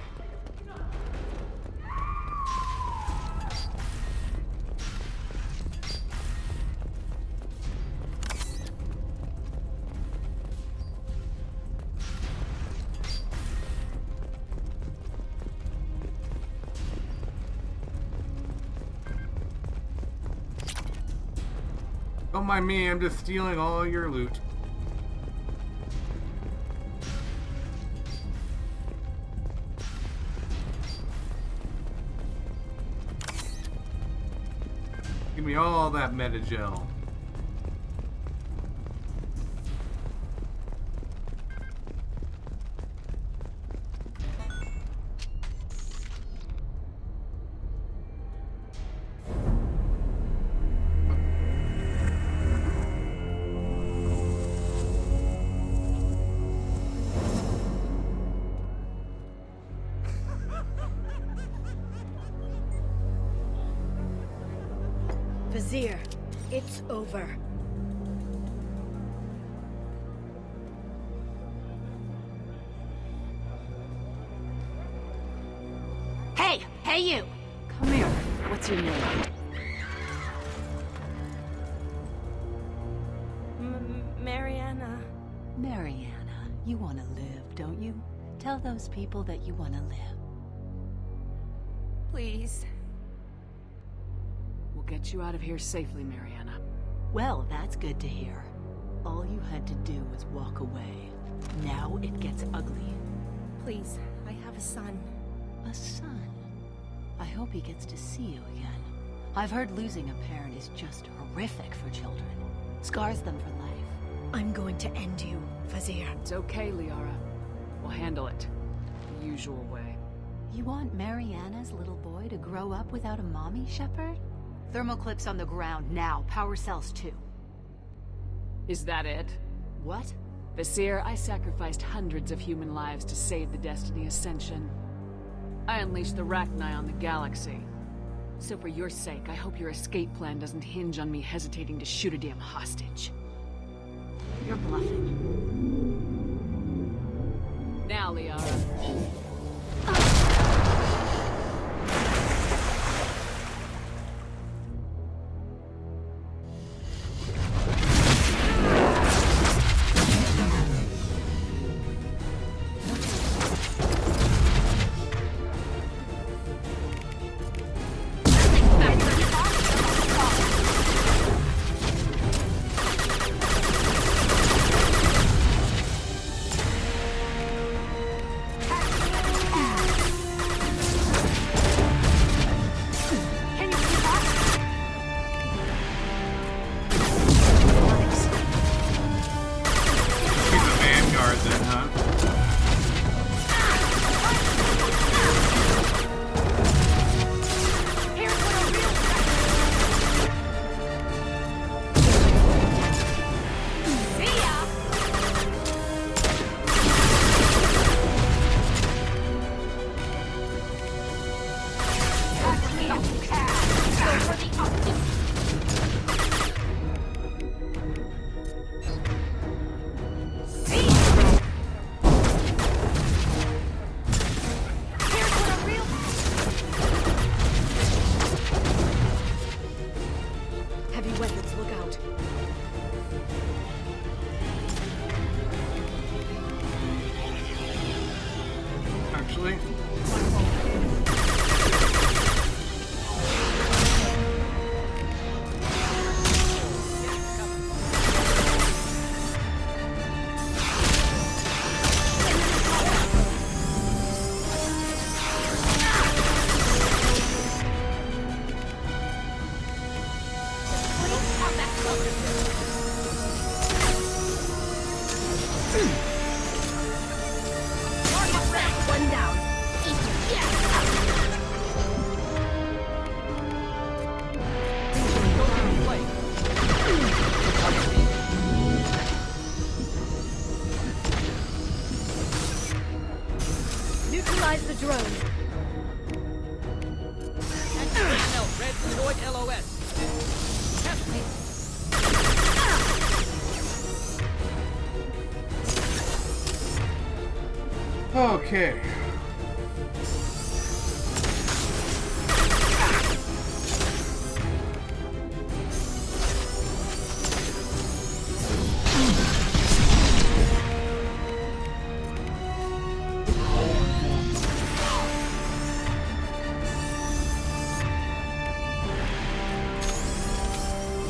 Don't mind me, I'm just stealing all your loot. Give me all that metagel. Vizier, it's over. Hey! Hey, you! Come here. What's your name? Mariana. Mariana. You want to live, don't you? Tell those people that you want to live. Please. We'll get you out of here safely, Mariana. Well, that's good to hear. All you had to do was walk away. Now it gets ugly. Please, I have a son. A son? I hope he gets to see you again. I've heard losing a parent is just horrific for children. Scars them for life. I'm going to end you, Vizier. It's okay, Liara. We'll handle it. The usual way. You want Mariana's little boy to grow up without a mommy, Shepard? Thermal clips on the ground now. Power cells too. Is that it? What? Vizier, I sacrificed hundreds of human lives to save the Destiny Ascension. I unleashed the Rachni on the galaxy. So for your sake, I hope your escape plan doesn't hinge on me hesitating to shoot a damn hostage. You're bluffing. Now, Liara. Okay.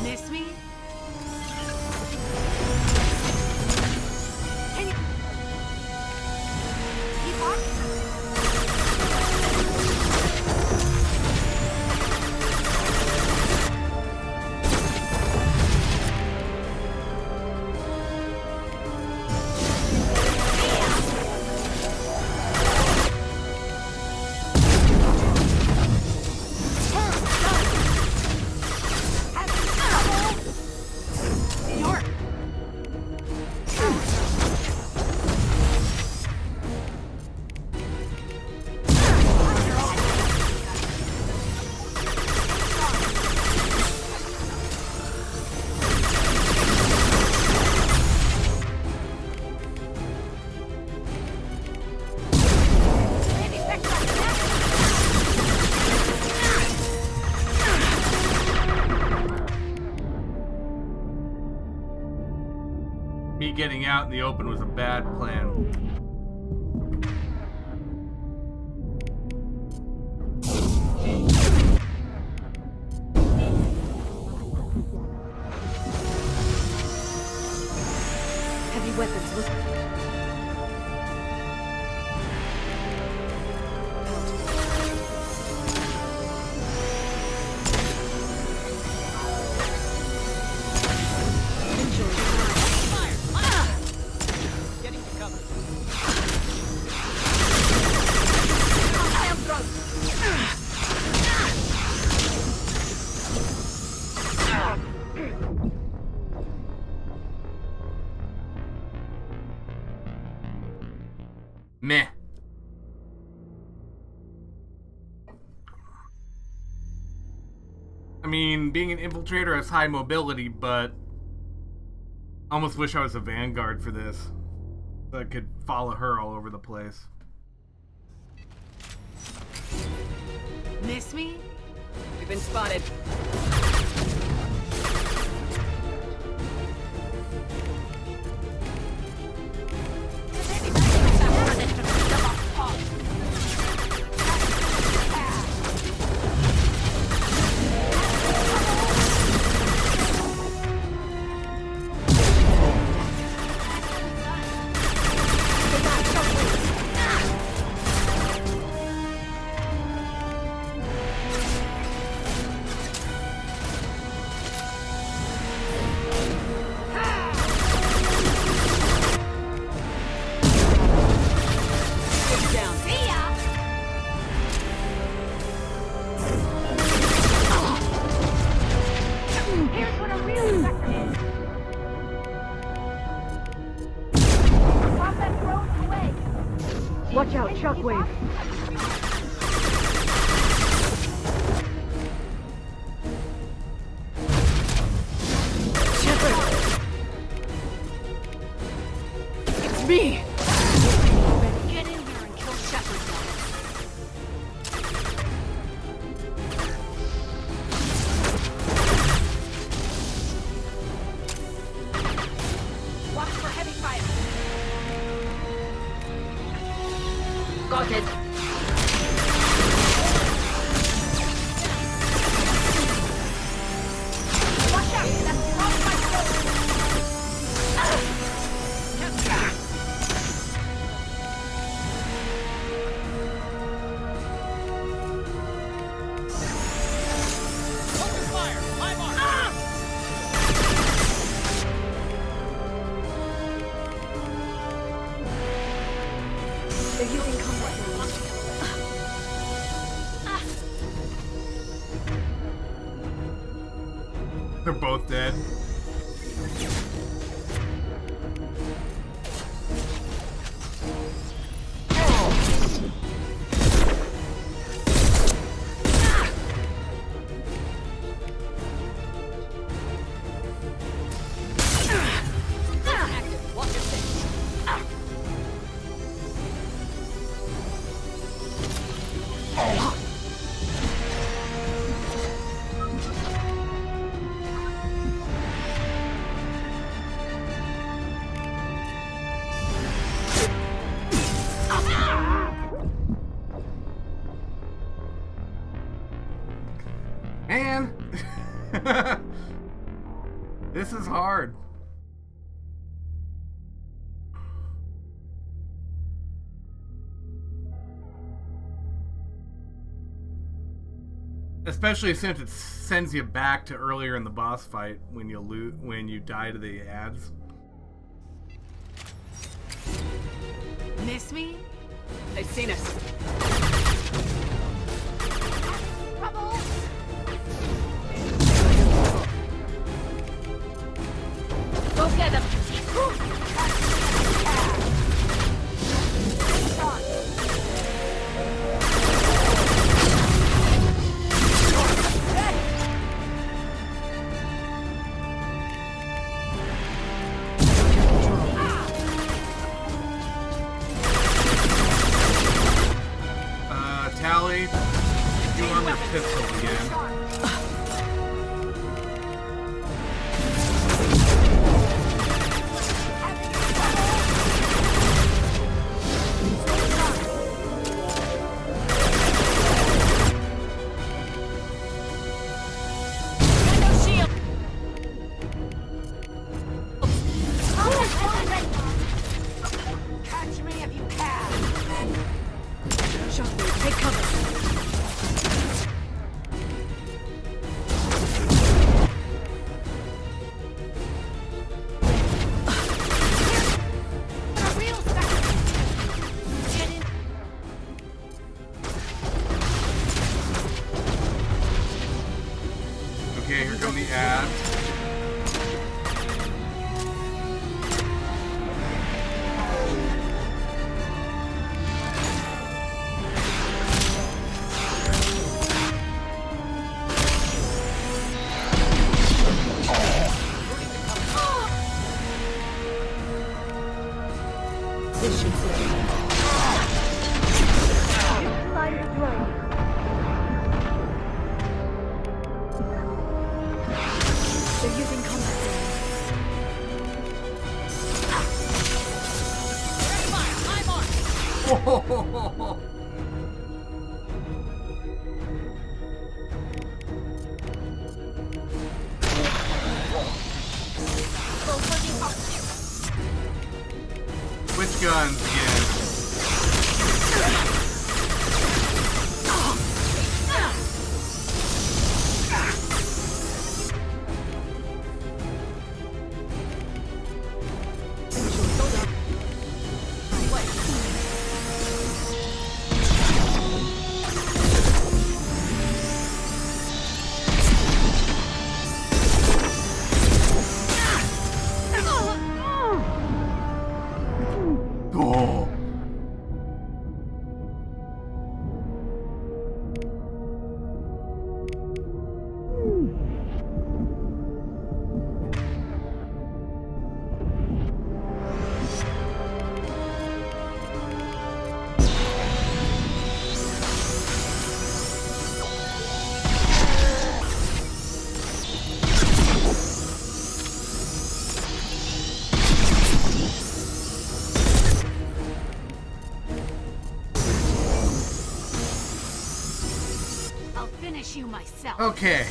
Miss me? Me getting out in the open was a bad plan. Heavy weapons, look. Meh. I mean, being an infiltrator has high mobility, but I almost wish I was a vanguard for this. So I could follow her all over the place. Miss me? We've been spotted. Watch out, shockwave. It's me! Get in here and kill Shepard. Watch for heavy fire. Got it. Watch out! That's not my soul! Open fire! I'm on! They're using combat. They're both dead. Man! This is hard. Especially since it sends you back to earlier in the boss fight when you die to the ads. Miss me? They've seen us. Go get them! Tally, you arm your pistol again. Catch me if you can! Shockwave, take cover! Okay, here come the ads. This should Light is right. They're using combat Oh, Which guns again? Oh. I'll finish you myself. Okay.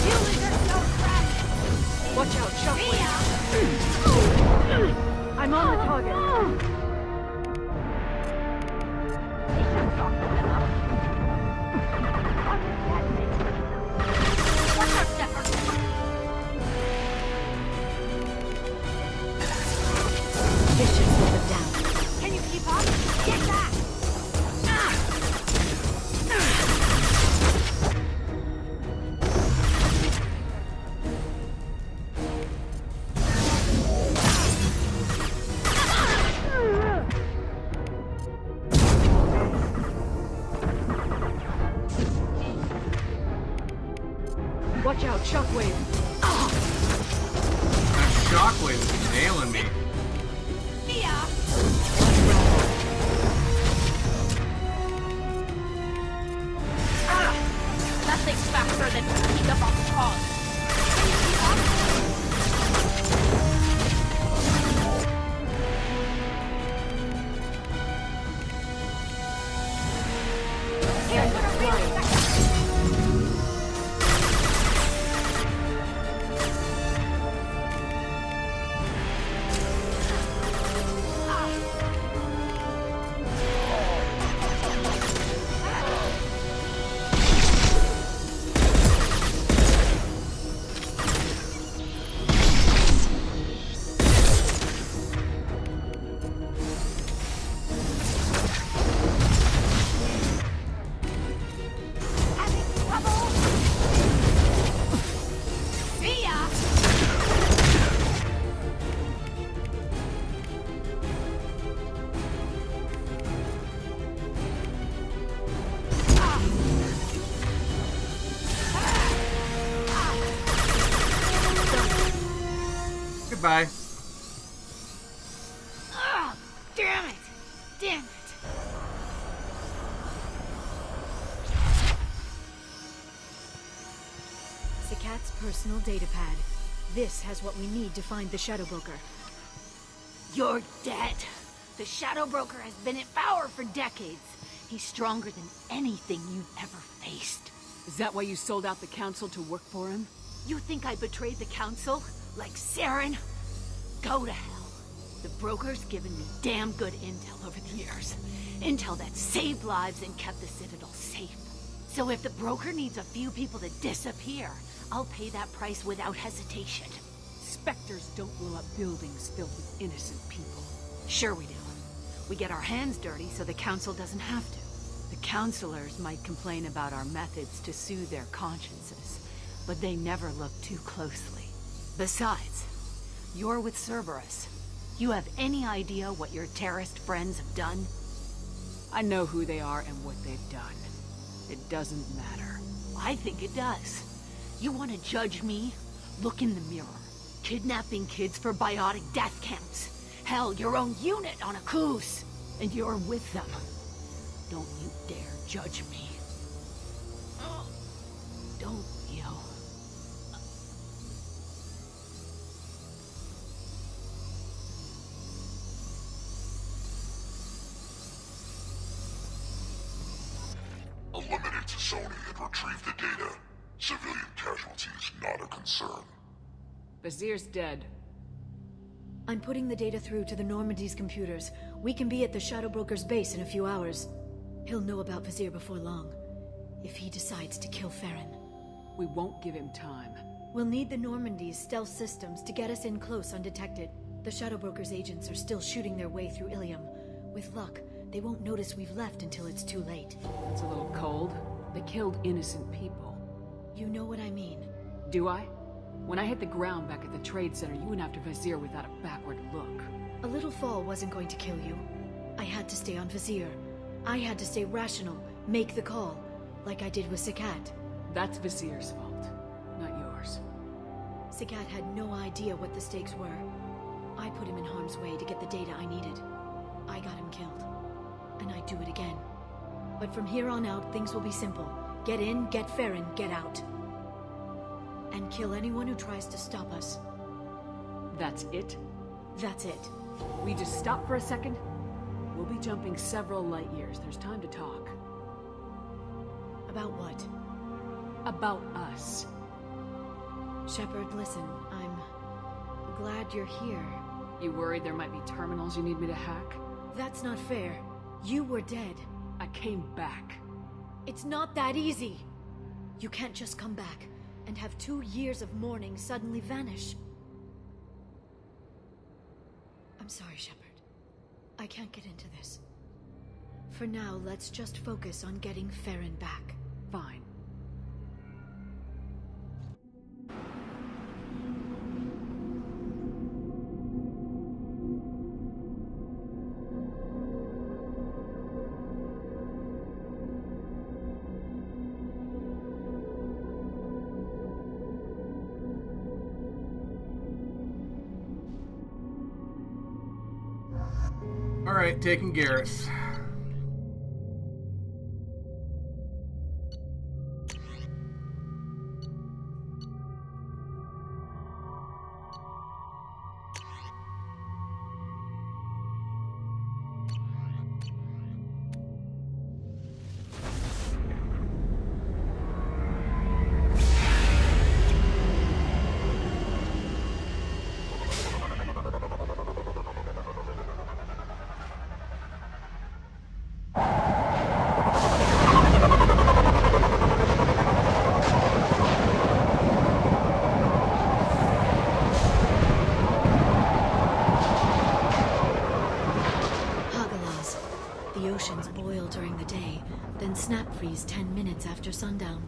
Humans are so fragile! Watch out, shockwave. That shockwave is nailing me. Nothing's faster than picking up a hog. Goodbye. Oh, damn it! Damn it! Sakat's personal data pad. This has what we need to find the Shadow Broker. You're dead. The Shadow Broker has been in power for decades. He's stronger than anything you've ever faced. Is that why you sold out the Council to work for him? You think I betrayed the Council? Like Saren? Go to hell. The Broker's given me damn good intel over the years. Intel that saved lives and kept the Citadel safe. So if the Broker needs a few people to disappear, I'll pay that price without hesitation. Spectres don't blow up buildings filled with innocent people. Sure we do. We get our hands dirty so the Council doesn't have to. The counselors might complain about our methods to soothe their consciences, but they never look too closely. Besides, you're with Cerberus. You have any idea what your terrorist friends have done? I know who they are and what they've done. It doesn't matter. I think it does. You want to judge me? Look in the mirror. Kidnapping kids for biotic death camps. Hell, your own unit on a cruise. And you're with them. Don't you dare judge me. Don't you? Eliminate Sony and retrieve the data. Civilian casualties not a concern. Vizier's dead. I'm putting the data through to the Normandy's computers. We can be at the Shadow Broker's base in a few hours. He'll know about Vizier before long. If he decides to kill Farron. We won't give him time. We'll need the Normandy's stealth systems to get us in close undetected. The Shadow Broker's agents are still shooting their way through Ilium. With luck, they won't notice we've left until it's too late. It's a little cold. They killed innocent people. You know what I mean. Do I? When I hit the ground back at the trade center, you went after Vizier without a backward look. A little fall wasn't going to kill you. I had to stay on Vizier. I had to stay rational, make the call, like I did with Sakat. That's Vizier's fault, not yours. Sakat had no idea what the stakes were. I put him in harm's way to get the data I needed. I got him killed. And I'd do it again. But from here on out, things will be simple. Get in, get Farron, get out. And kill anyone who tries to stop us. That's it? That's it. We just stop for a second? We'll be jumping several light years. There's time to talk. About what? About us. Shepard, listen, I'm glad you're here. You worried there might be terminals you need me to hack? That's not fair. You were dead. I came back. It's not that easy. You can't just come back and have 2 years of mourning suddenly vanish. I'm sorry, Shepard. I can't get into this. For now, let's just focus on getting Farron back. Fine. Alright, taking Garrus. Snap freeze 10 minutes after sundown.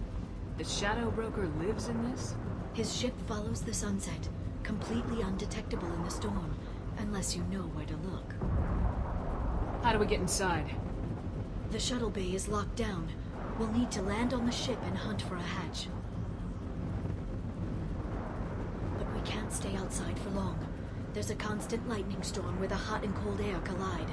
The Shadow Broker lives in this? His ship follows the sunset, completely undetectable in the storm, unless you know where to look. How do we get inside? The shuttle bay is locked down. We'll need to land on the ship and hunt for a hatch. But we can't stay outside for long. There's a constant lightning storm where the hot and cold air collide.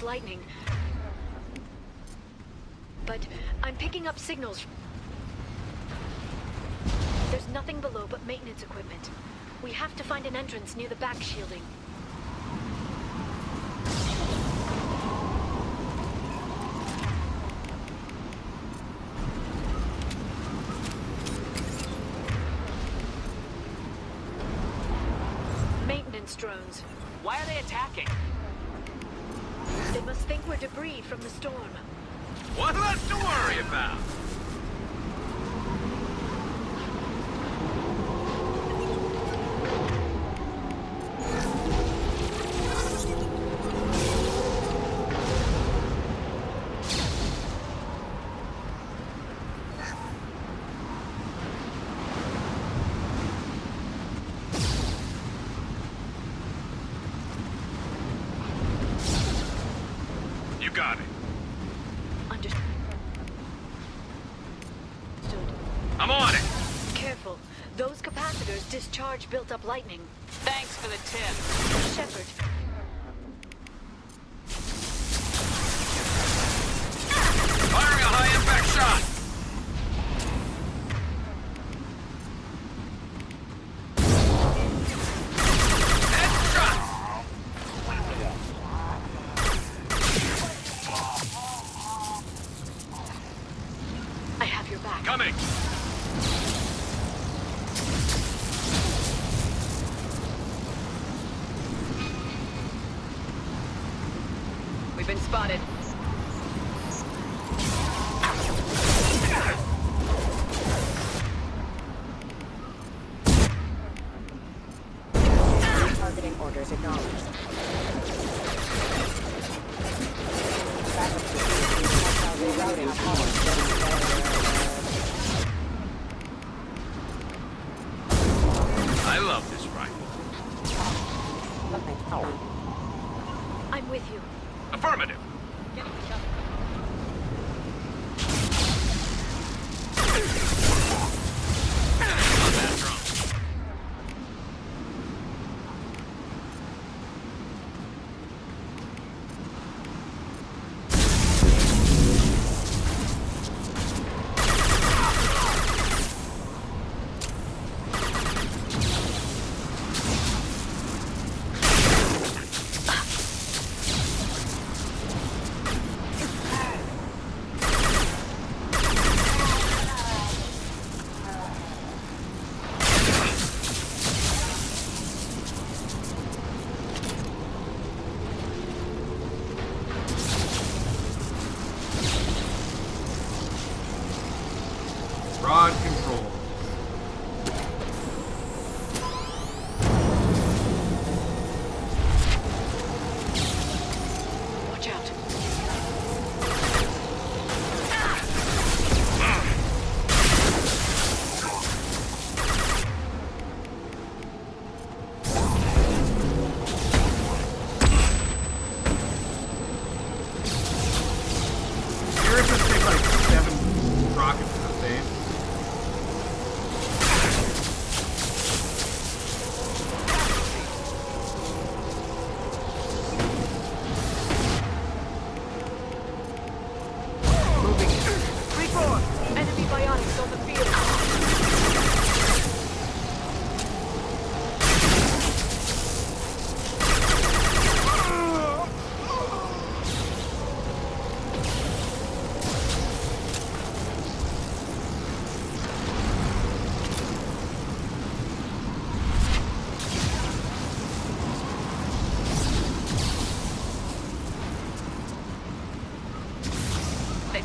Lightning. But I'm picking up signals. There's nothing below but maintenance equipment. We have to find an entrance near the back shielding. Maintenance drones. Why are they attacking? They must think we're debris from the storm. What left to worry about? Got it. Understood. I'm on it. Careful. Those capacitors discharge built-up lightning. Thanks for the tip. Shepard. Firing a high-impact shot. Coming! We've been spotted. Targeting orders acknowledged. Rerouting I love this rifle. I'm with you. Affirmative.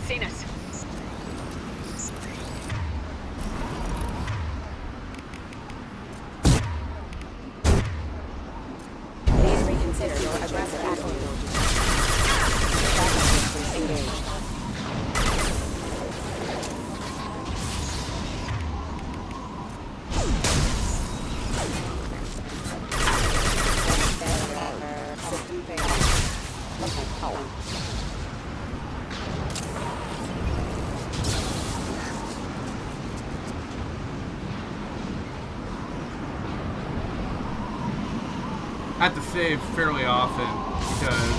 seen us. Please reconsider your aggressive attitude. Backup systems engaged. I have to save fairly often because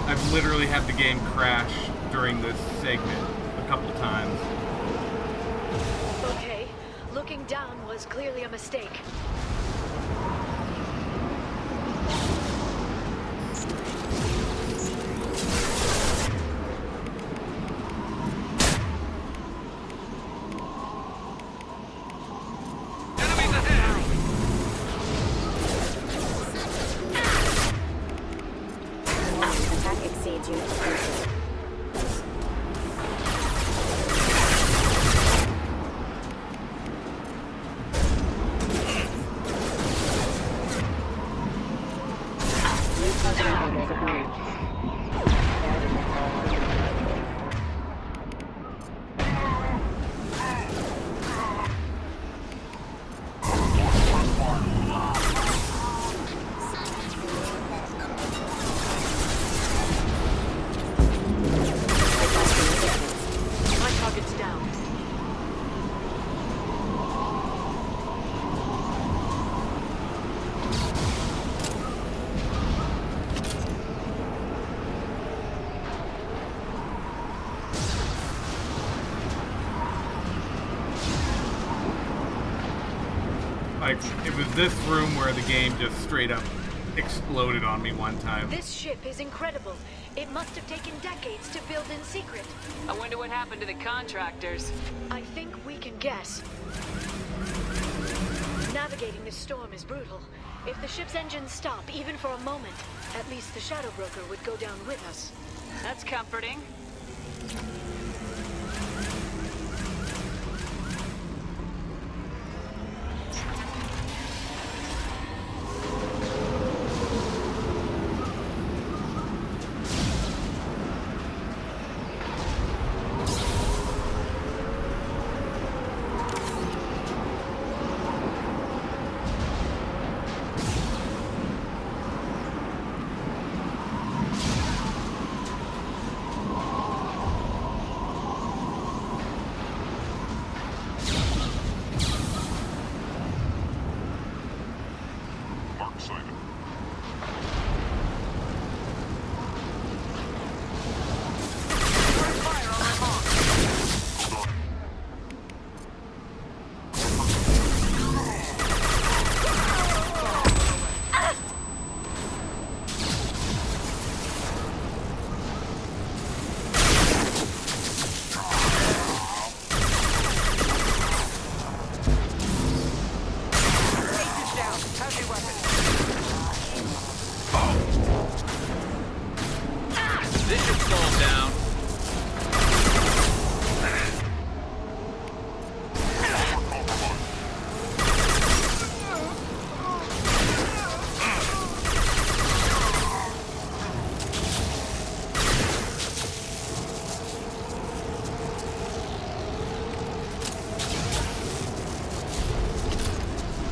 I've literally had the game crash during this segment a couple times. Okay, looking down was clearly a mistake. Attack exceeds unit potential. New contact orders acknowledged. My target's down. Like, it was this room where the game just straight up exploded on me one time. This ship is incredible. It must have taken decades to build in secret. I wonder what happened to the contractors. I think we can guess. Navigating this storm is brutal. If the ship's engines stop, even for a moment, at least the Shadow Broker would go down with us. That's comforting. Mark Simon. This should slow him down.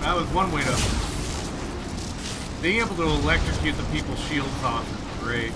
That was one way to... Being able to electrocute the people's shields off is great.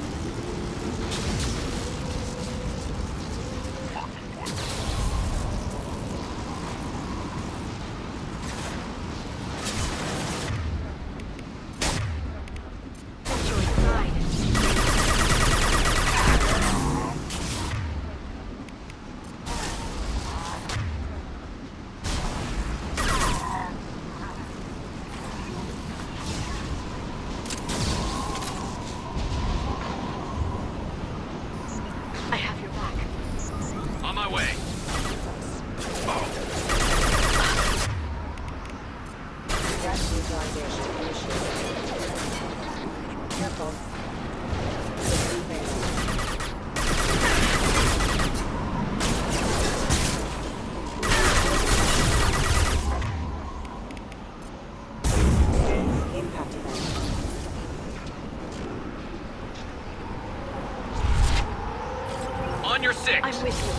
on your 6. I'm with you.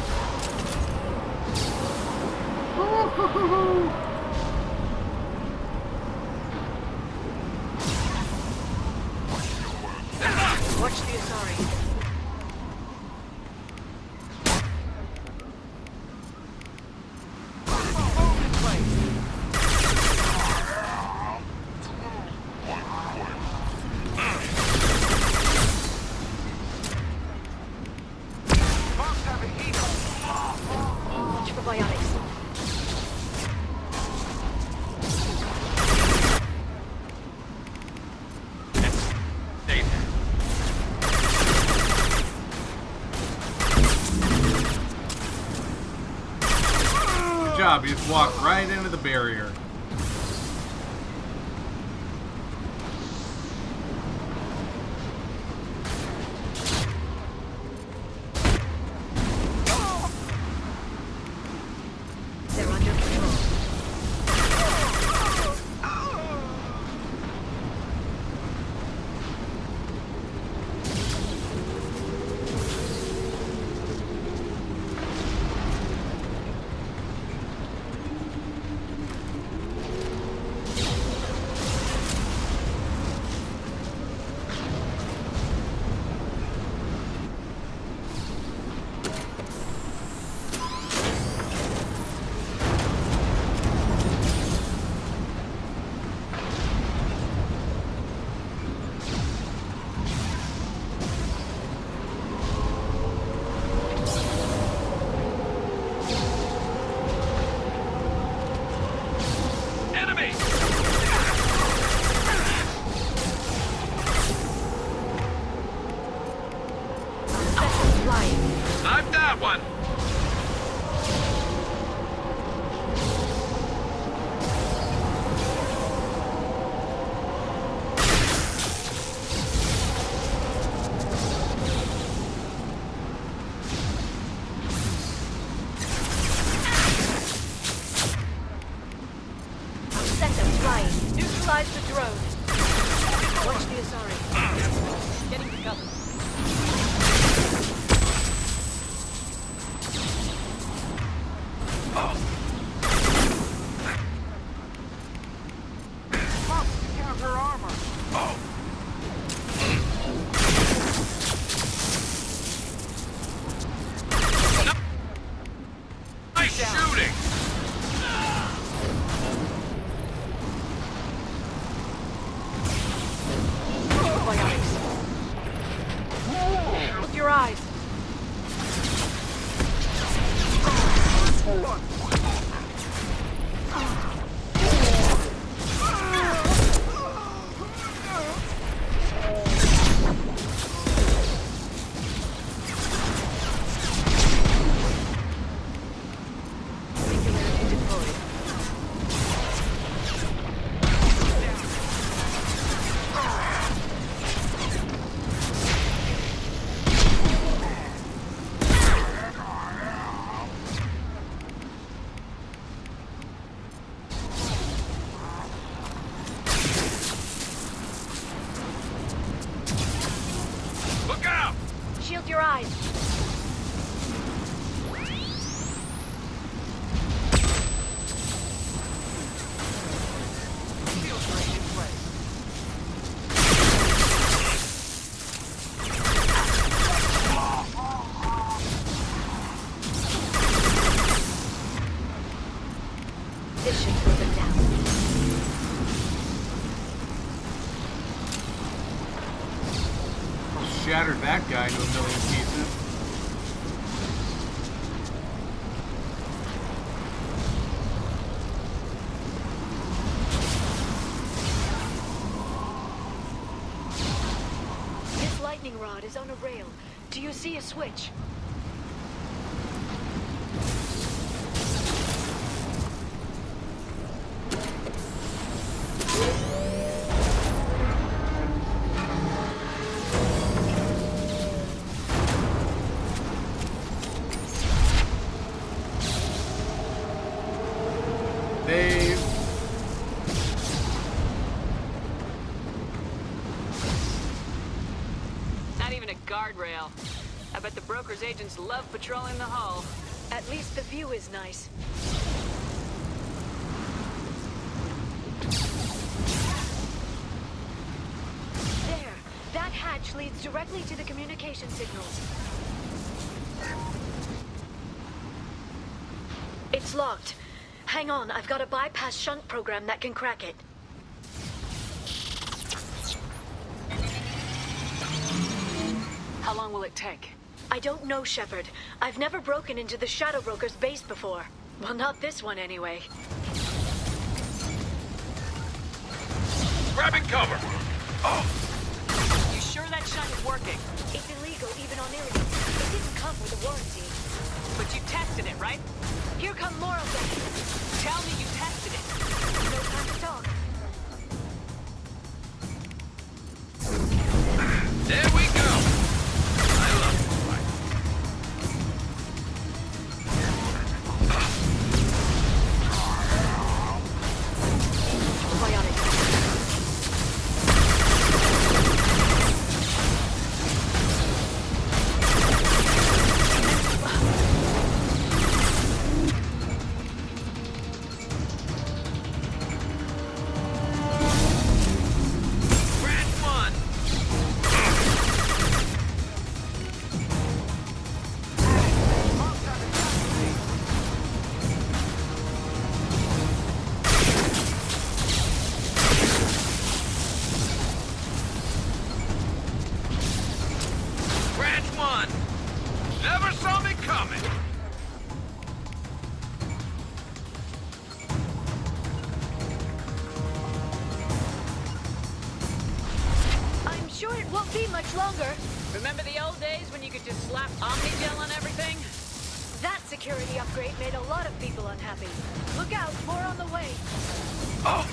Watch the Asari. Watch for bionics. Stay there. Good job, you just walked right into the barrier. They're under control. Enemy! I've got one! Set them flying. Neutralize the drone. Watch the Asari. Getting to cover. Counter armor. Oh. Nice shooting! Bionics. Look your eyes. Singularity deployed. Look out! Shield your eyes. This should put them down. Shattered that guy into a million pieces. This lightning rod is on a rail. Do you see a switch? They... Not even a guardrail. I bet the broker's agents love patrolling the hull. At least the view is nice. There! That hatch leads directly to the communication signals. It's locked. Hang on, I've got a bypass shunt program that can crack it. How long will it take? I don't know, Shepard. I've never broken into the Shadow Broker's base before. Well, not this one anyway. Grabbing cover! Oh! You sure that shunt is working? It's illegal even on Ilium. It didn't come with a warranty. But you tested it, right? Here come more of them. Tell me you tested it. No time to talk. There we go! I love this fight. Never saw me coming! I'm sure it won't be much longer. Remember the old days when you could just slap Omnigel on everything? That security upgrade made a lot of people unhappy. Look out, more on the way. Oh!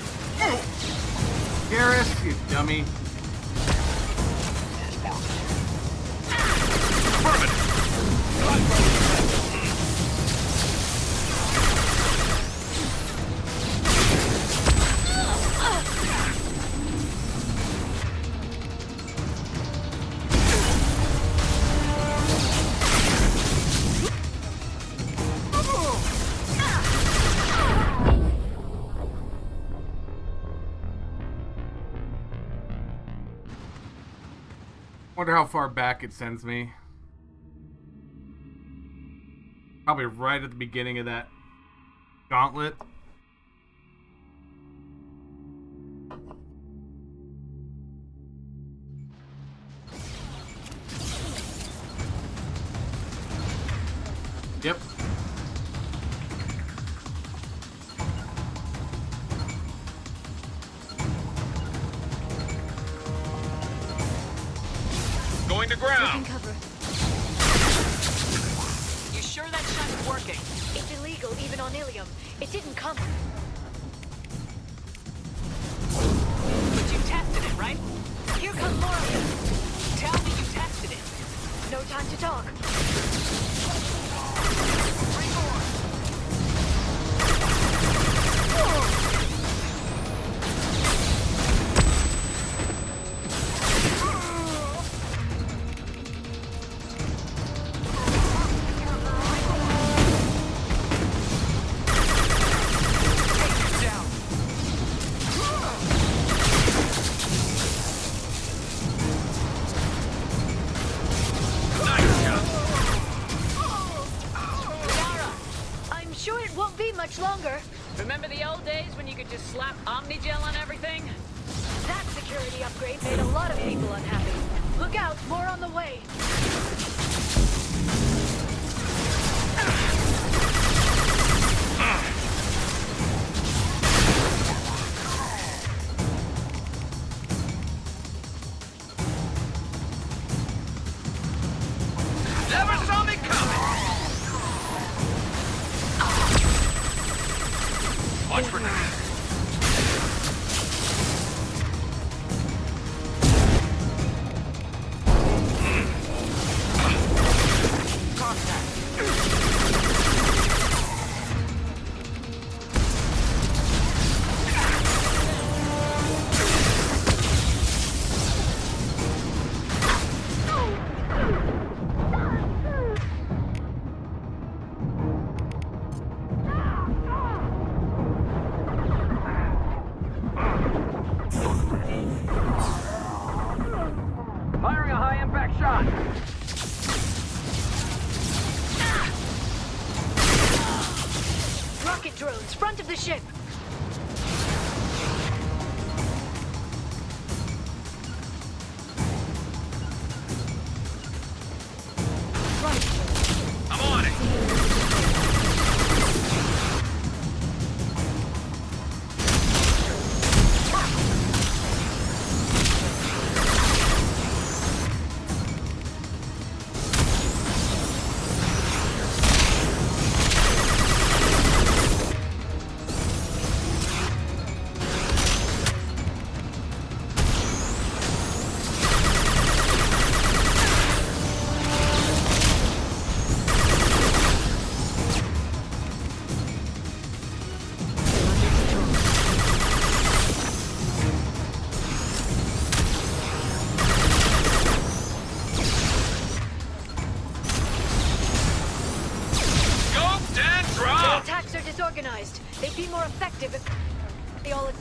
Garrus, you dummy. Wonder how far back it sends me. Probably right at the beginning of that gauntlet. Yep. Going to ground. Cover. You sure that shunt's working? It's illegal even on Ilium. It didn't come. But you tested it, right? Here come more of them. Tell me you tested it. No time to talk. Much longer. Remember the old days when you could just slap Omnigel on everything? That security upgrade made a lot of people unhappy. Look out, more on the way. Never saw me coming! Watch for that. drones, front of the ship. I'm on it. Disorganized. They'd be more effective if they all...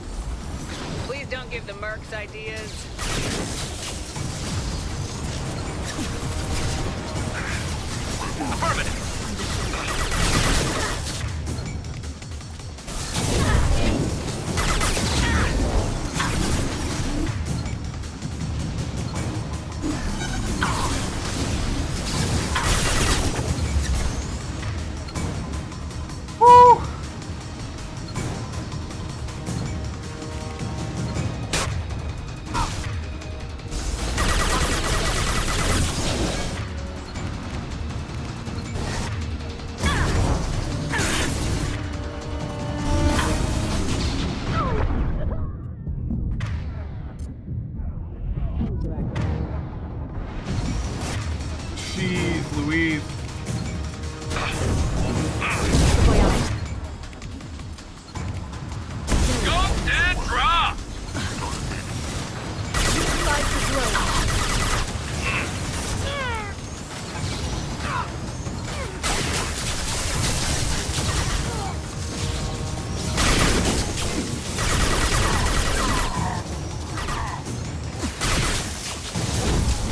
Please don't give the mercs ideas. Affirmative. Jeez Louise. Scoped and dropped. Utilize the drone.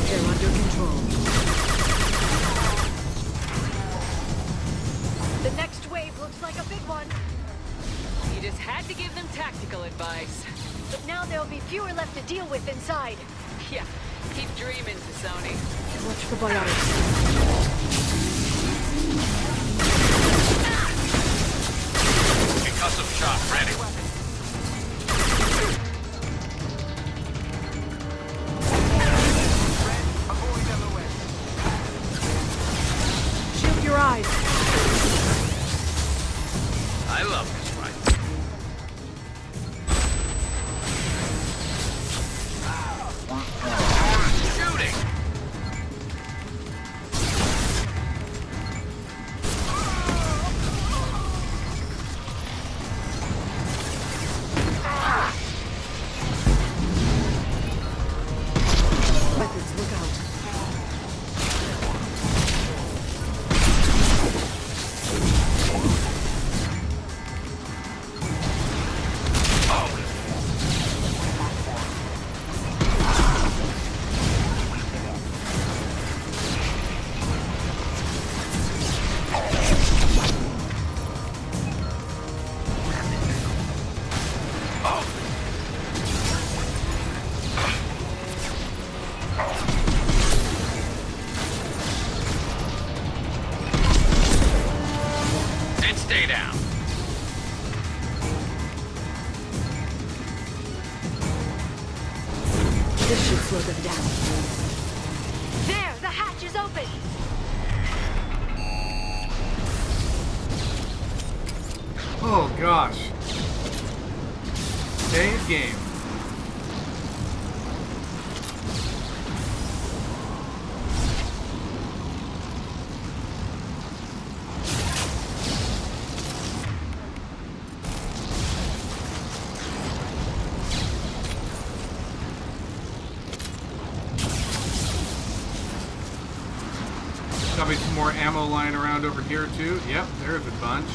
They're under control. The next wave looks like a big one. You just had to give them tactical advice. But now there'll be fewer left to deal with inside. Yeah, keep dreaming, Sony. Watch for biotics. Concussive shot ready. Shield your eyes. I love this fight. Shooting. Weapons, look out. And stay down. This should slow them down. There, the hatch is open. Oh gosh. Save game. Probably some more ammo lying around over here too. Yep, there's a bunch.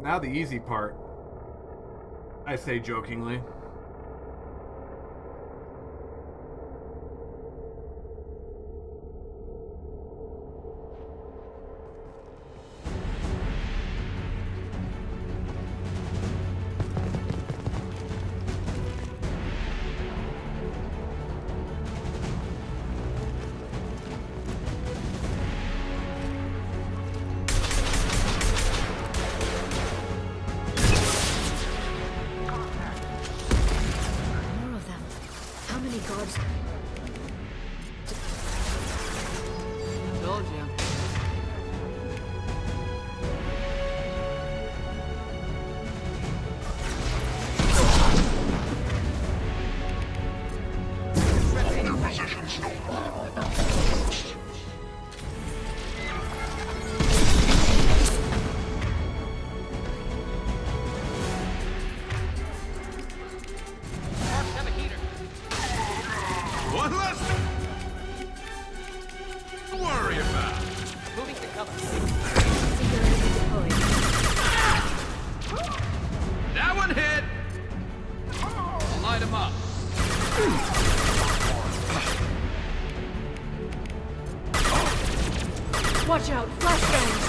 Now the easy part. I say jokingly. Told you. One less to worry about. Moving to cover. That one hit. I'll light him up. Watch out, flashbangs!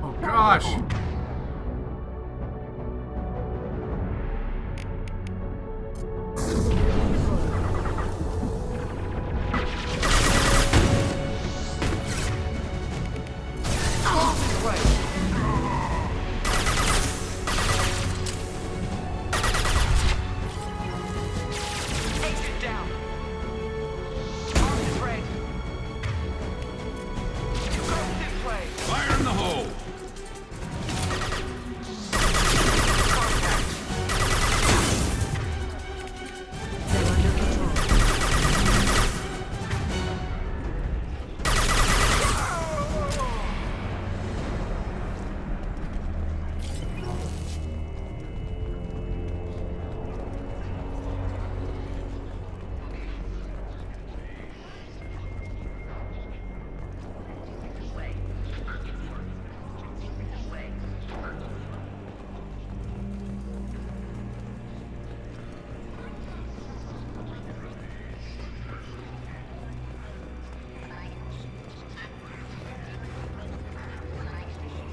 Oh gosh! Fire in the hole.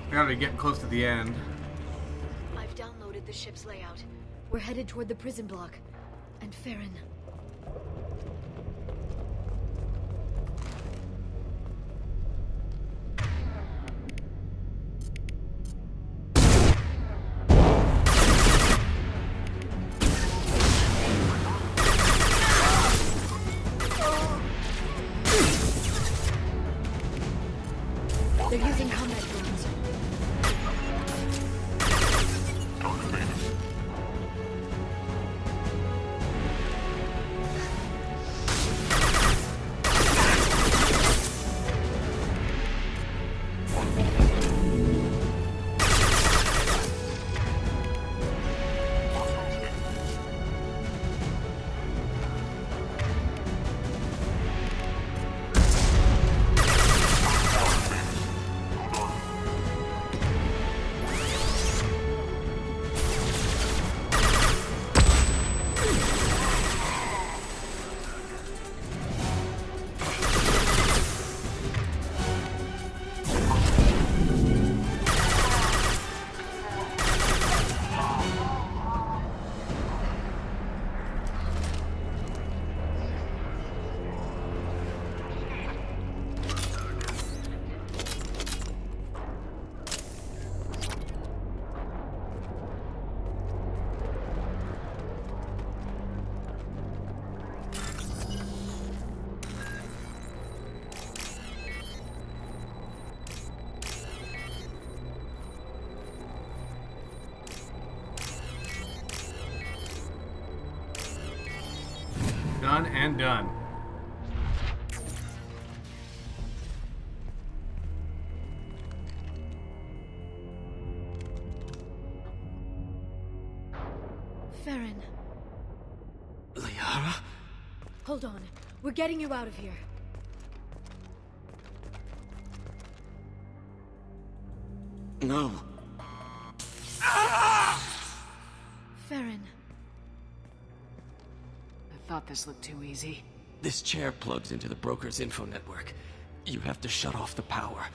We gotta get close to the end. I've downloaded the ship's layout. We're headed toward the prison block. And Farron. They're using combat drones. And done. Farron. Liara? Hold on. We're getting you out of here. No. Farron. I thought this looked too easy. This chair plugs into the broker's info network. You have to shut off the power.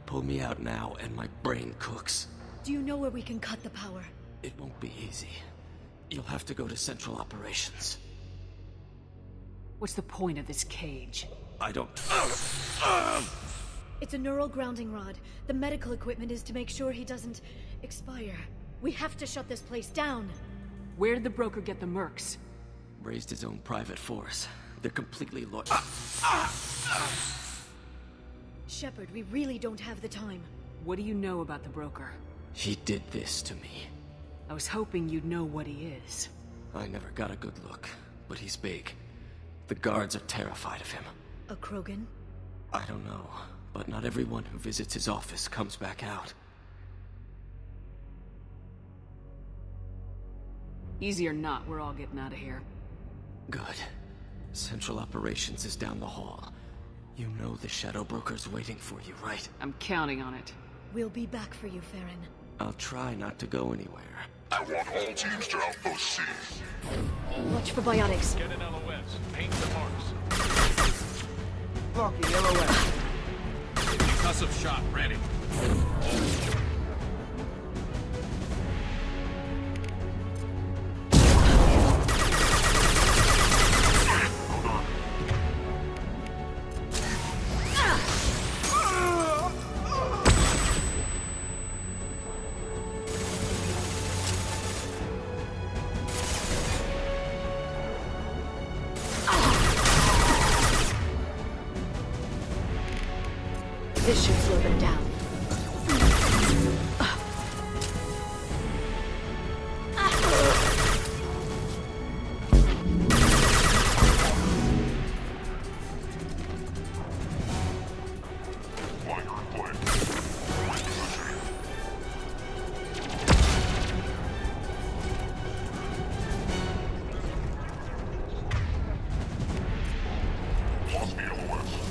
Pull me out now and my brain cooks. Do you know where we can cut the power? It won't be easy. You'll have to go to Central Operations. What's the point of this cage? I don't... It's a neural grounding rod. The medical equipment is to make sure he doesn't expire. We have to shut this place down. Where did the broker get the mercs? Raised his own private force. They're completely loyal. Shepard, we really don't have the time. What do you know about the broker? He did this to me. I was hoping you'd know what he is. I never got a good look, but he's big. The guards are terrified of him. A Krogan? I don't know, but not everyone who visits his office comes back out. Easy or not, we're all getting out of here. Good. Central Operations is down the hall. You know the Shadow Broker's waiting for you, right? I'm counting on it. We'll be back for you, Farron. I'll try not to go anywhere. I want all teams to Outpost C. Watch for biotics. Get an LOS. Paint the marks. Blocking LOS. Concussive shot ready. This should slow them down. Lost the LOS.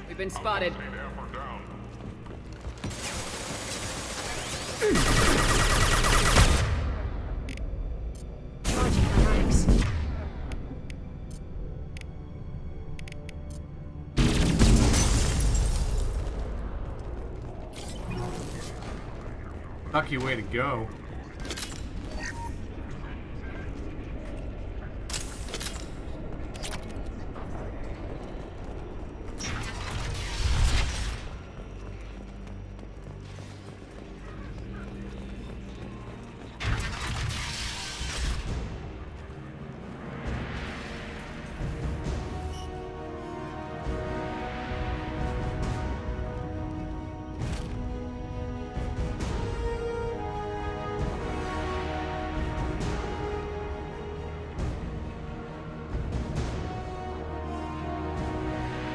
We've been spotted. Charging biotics. Lucky way to go.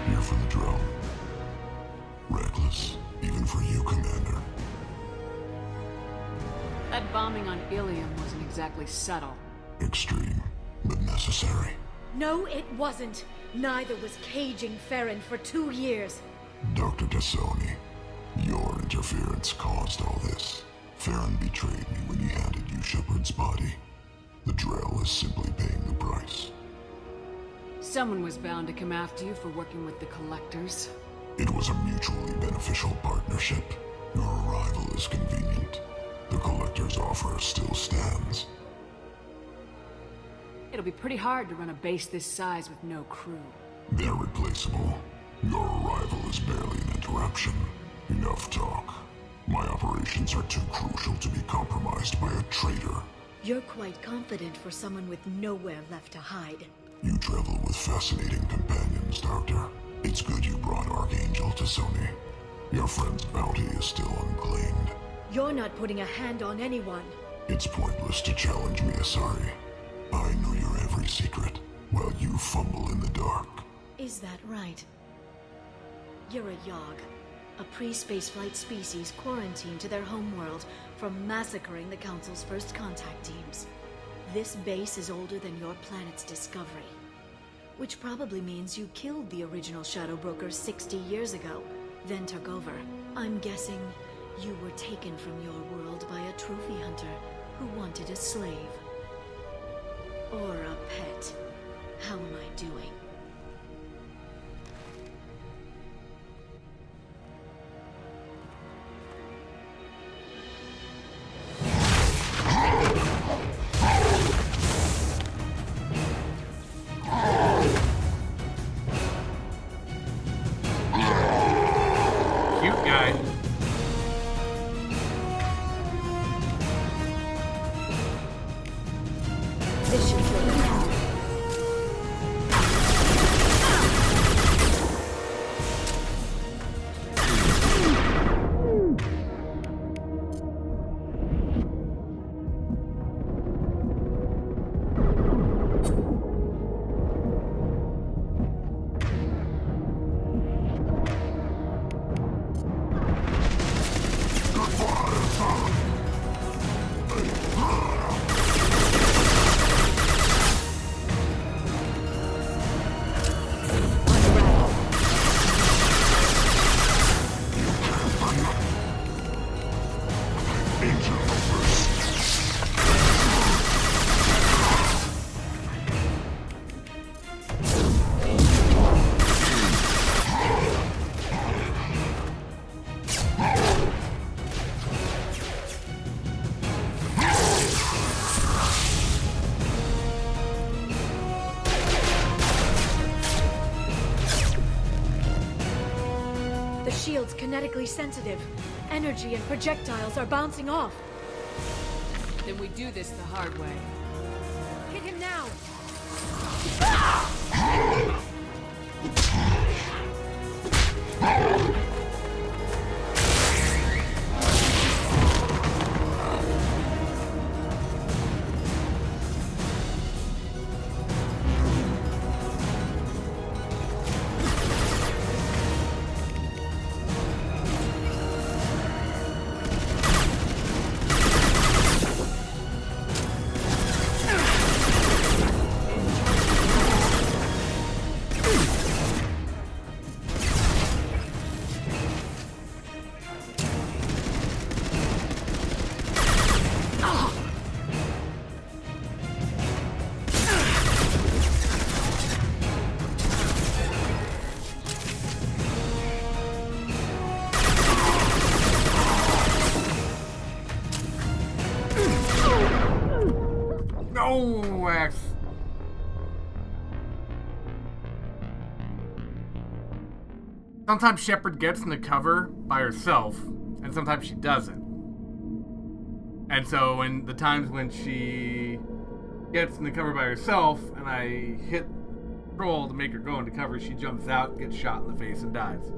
Here for the drone. Reckless, even for you, Commander. That bombing on Ilium wasn't exactly subtle. Extreme, but necessary. No, it wasn't. Neither was caging Farron for 2 years. Dr. Tassoni, your interference caused all this. Farron betrayed me when he handed you Shepard's body. The Drell is simply paying the price. Someone was bound to come after you for working with the Collectors. It was a mutually beneficial partnership. Your arrival is convenient. The Collector's offer still stands. It'll be pretty hard to run a base this size with no crew. They're replaceable. Your arrival is barely an interruption. Enough talk. My operations are too crucial to be compromised by a traitor. You're quite confident for someone with nowhere left to hide. You travel with fascinating companions, Doctor. It's good you brought Archangel to Sony. Your friend's bounty is still unclaimed. You're not putting a hand on anyone. It's pointless to challenge me, Asari. I know your every secret, while you fumble in the dark. Is that right? You're a Yogg, a pre-spaceflight species quarantined to their homeworld from massacring the Council's first contact teams. This base is older than your planet's discovery, which probably means you killed the original Shadow Broker 60 years ago, then took over. I'm guessing you were taken from your world by a trophy hunter who wanted a slave. Or a pet. How am I doing? Cute guy. This should kill them. The shield's kinetically sensitive. Energy and projectiles are bouncing off. Then we do this the hard way. Hit him now! No, X. Sometimes Shepard gets in the cover by herself, and sometimes she doesn't. And so in the times when she gets in the cover by herself, and I hit control to make her go into cover, she jumps out, gets shot in the face, and dies.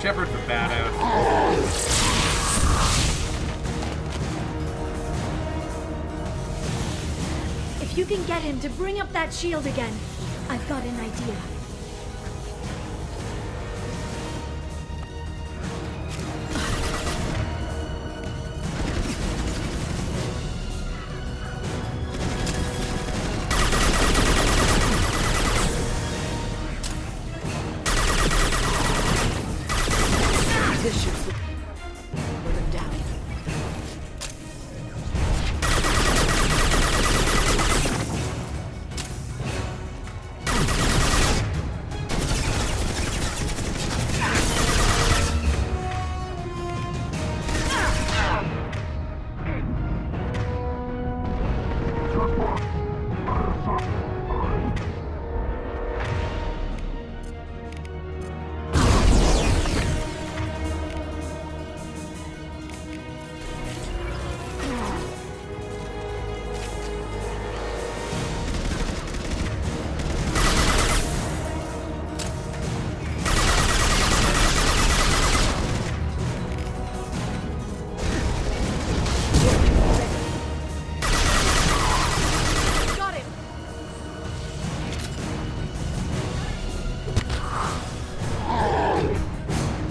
Shepard's a badass. If you can get him to bring up that shield again, I've got an idea. This should put him down.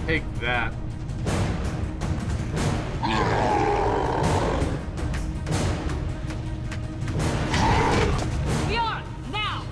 Take that. Beyond! Now!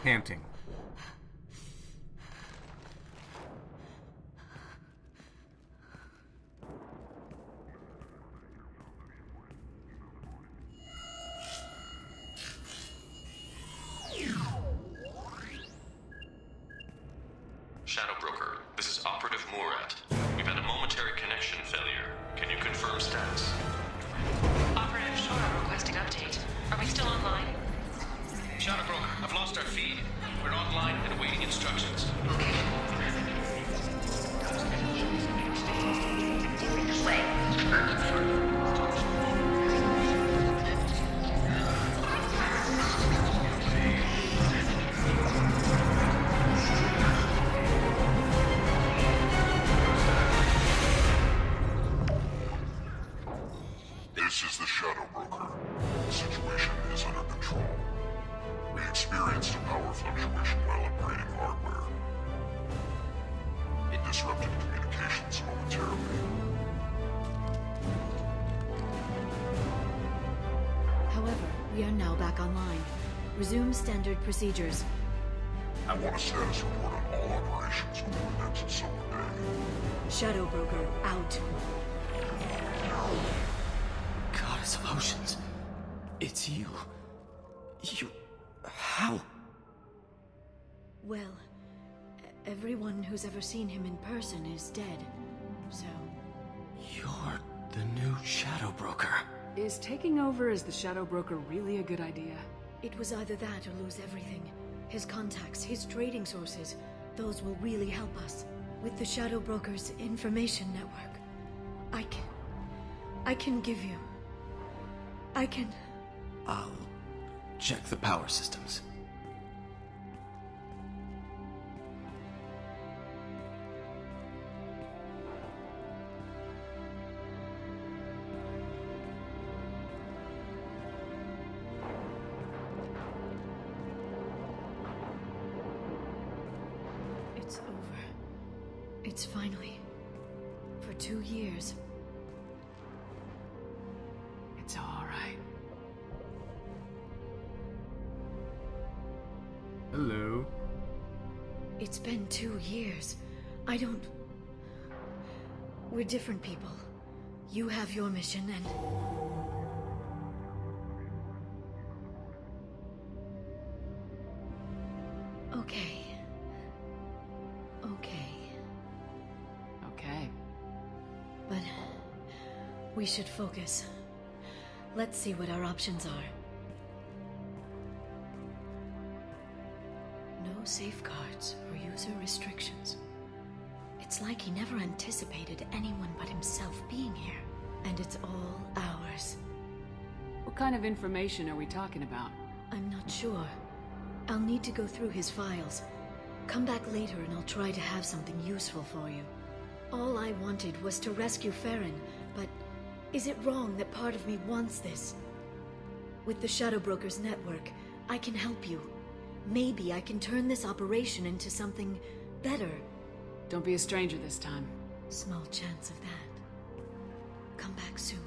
Panting. Shadow Broker, this is Operative Murat. We've had a momentary connection failure. Can you confirm status? Operative Shora requesting update. Are we still online? Shadow Broker, I've lost our feed. We're online and awaiting instructions. This is the Shadow Broker. The situation is under control. We experienced a power fluctuation while upgrading hardware. It disrupted communications momentarily. However, we are now back online. Resume standard procedures. I want a status report on all operations within the next solar day. Shadow Broker out. Goddess of Oceans. It's you. You... How? Well, everyone who's ever seen him in person is dead. So... You're the new Shadow Broker. Is taking over as the Shadow Broker really a good idea? It was either that or lose everything. His contacts, his trading sources, those will really help us. With the Shadow Broker's information network, I can give you... I can... I'll check the power systems. It's over. It's finally... For 2 years. It's all right. Hello. It's been 2 years. I don't... We're different people. You have your mission and... Okay. Okay. But we should focus. Let's see what our options are. No safeguards or user restrictions. It's like he never anticipated anyone but himself being here. And it's all ours. What kind of information are we talking about? I'm not sure. I'll need to go through his files. Come back later and I'll try to have something useful for you. All I wanted was to rescue Farron, but is it wrong that part of me wants this? With the Shadow Brokers network, I can help you. Maybe I can turn this operation into something better. Don't be a stranger this time. Small chance of that. Come back soon.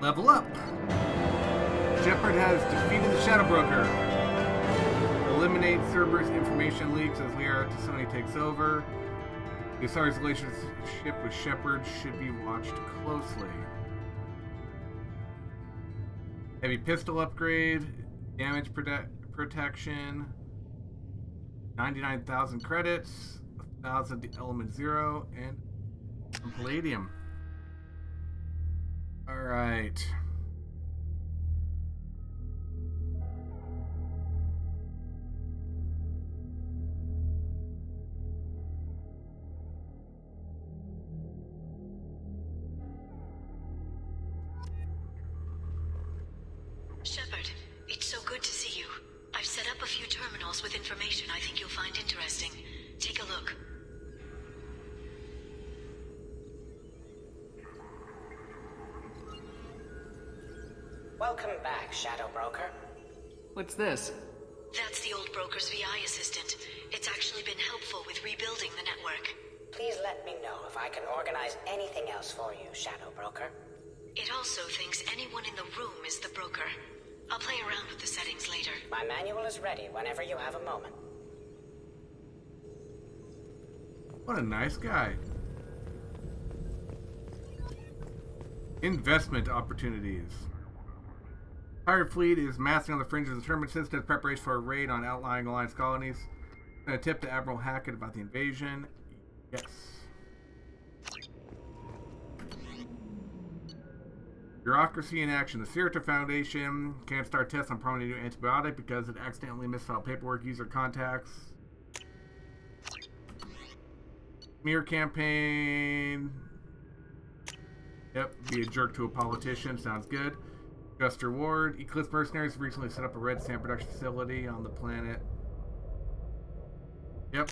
Level up. Shepard has defeated the Shadow Broker. Eliminate Cerberus information leaks as Tassoni takes over. The Asari's relationship with Shepard should be watched closely. Heavy pistol upgrade, damage protection, 99,000 credits, 1,000 element 0, and some palladium. Alright. Shepard, it's so good to see you. I've set up a few terminals with information I think you'll find interesting. Take a look. Welcome back, Shadow Broker. What's this? That's the old broker's VI assistant. It's actually been helpful with rebuilding the network. Please let me know if I can organize anything else for you, Shadow Broker. It also thinks anyone in the room is the broker. I'll play around with the settings later. My manual is ready whenever you have a moment. What a nice guy. Investment opportunities. Pirate fleet is massing on the fringes of the Terminus system as preparation for a raid on outlying Alliance colonies. And a tip to Admiral Hackett about the invasion. Yes. Bureaucracy in action. The Sirta Foundation can't start tests on promoting a new antibiotic because it accidentally misfiled paperwork, user contacts. Smear campaign. Yep, be a jerk to a politician. Sounds good. Just reward. Eclipse mercenaries recently set up a red sand production facility on the planet. Yep.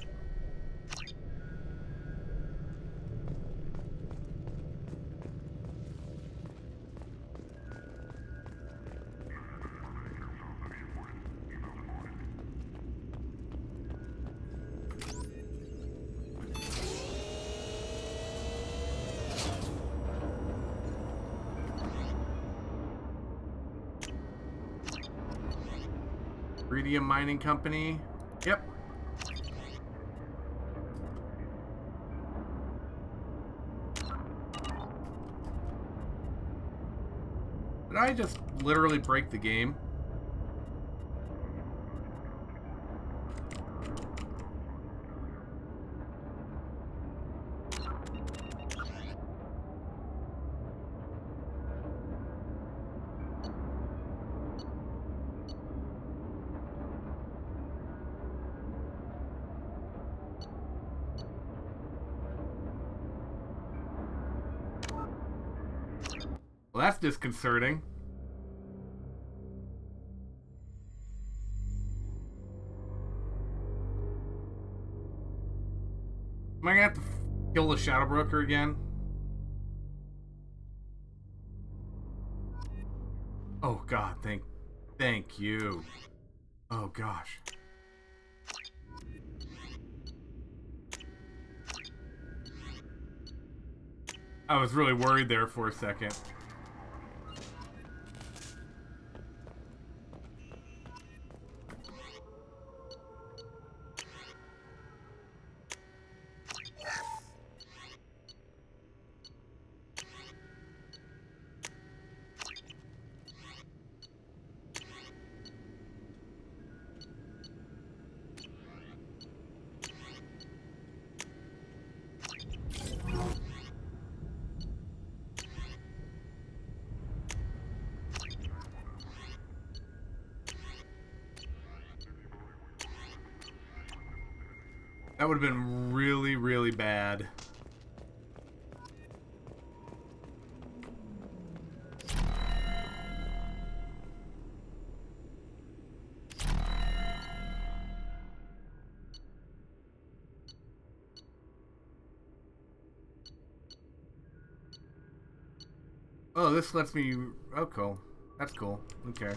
Iridium Mining Company. Yep. Did I just literally break the game? Well, that's disconcerting. Am I gonna have to kill the Shadow Broker again? Oh God, thank you. Oh gosh. I was really worried there for a second. That would have been really, really bad. Oh, this lets me... Oh, cool. That's cool. Okay.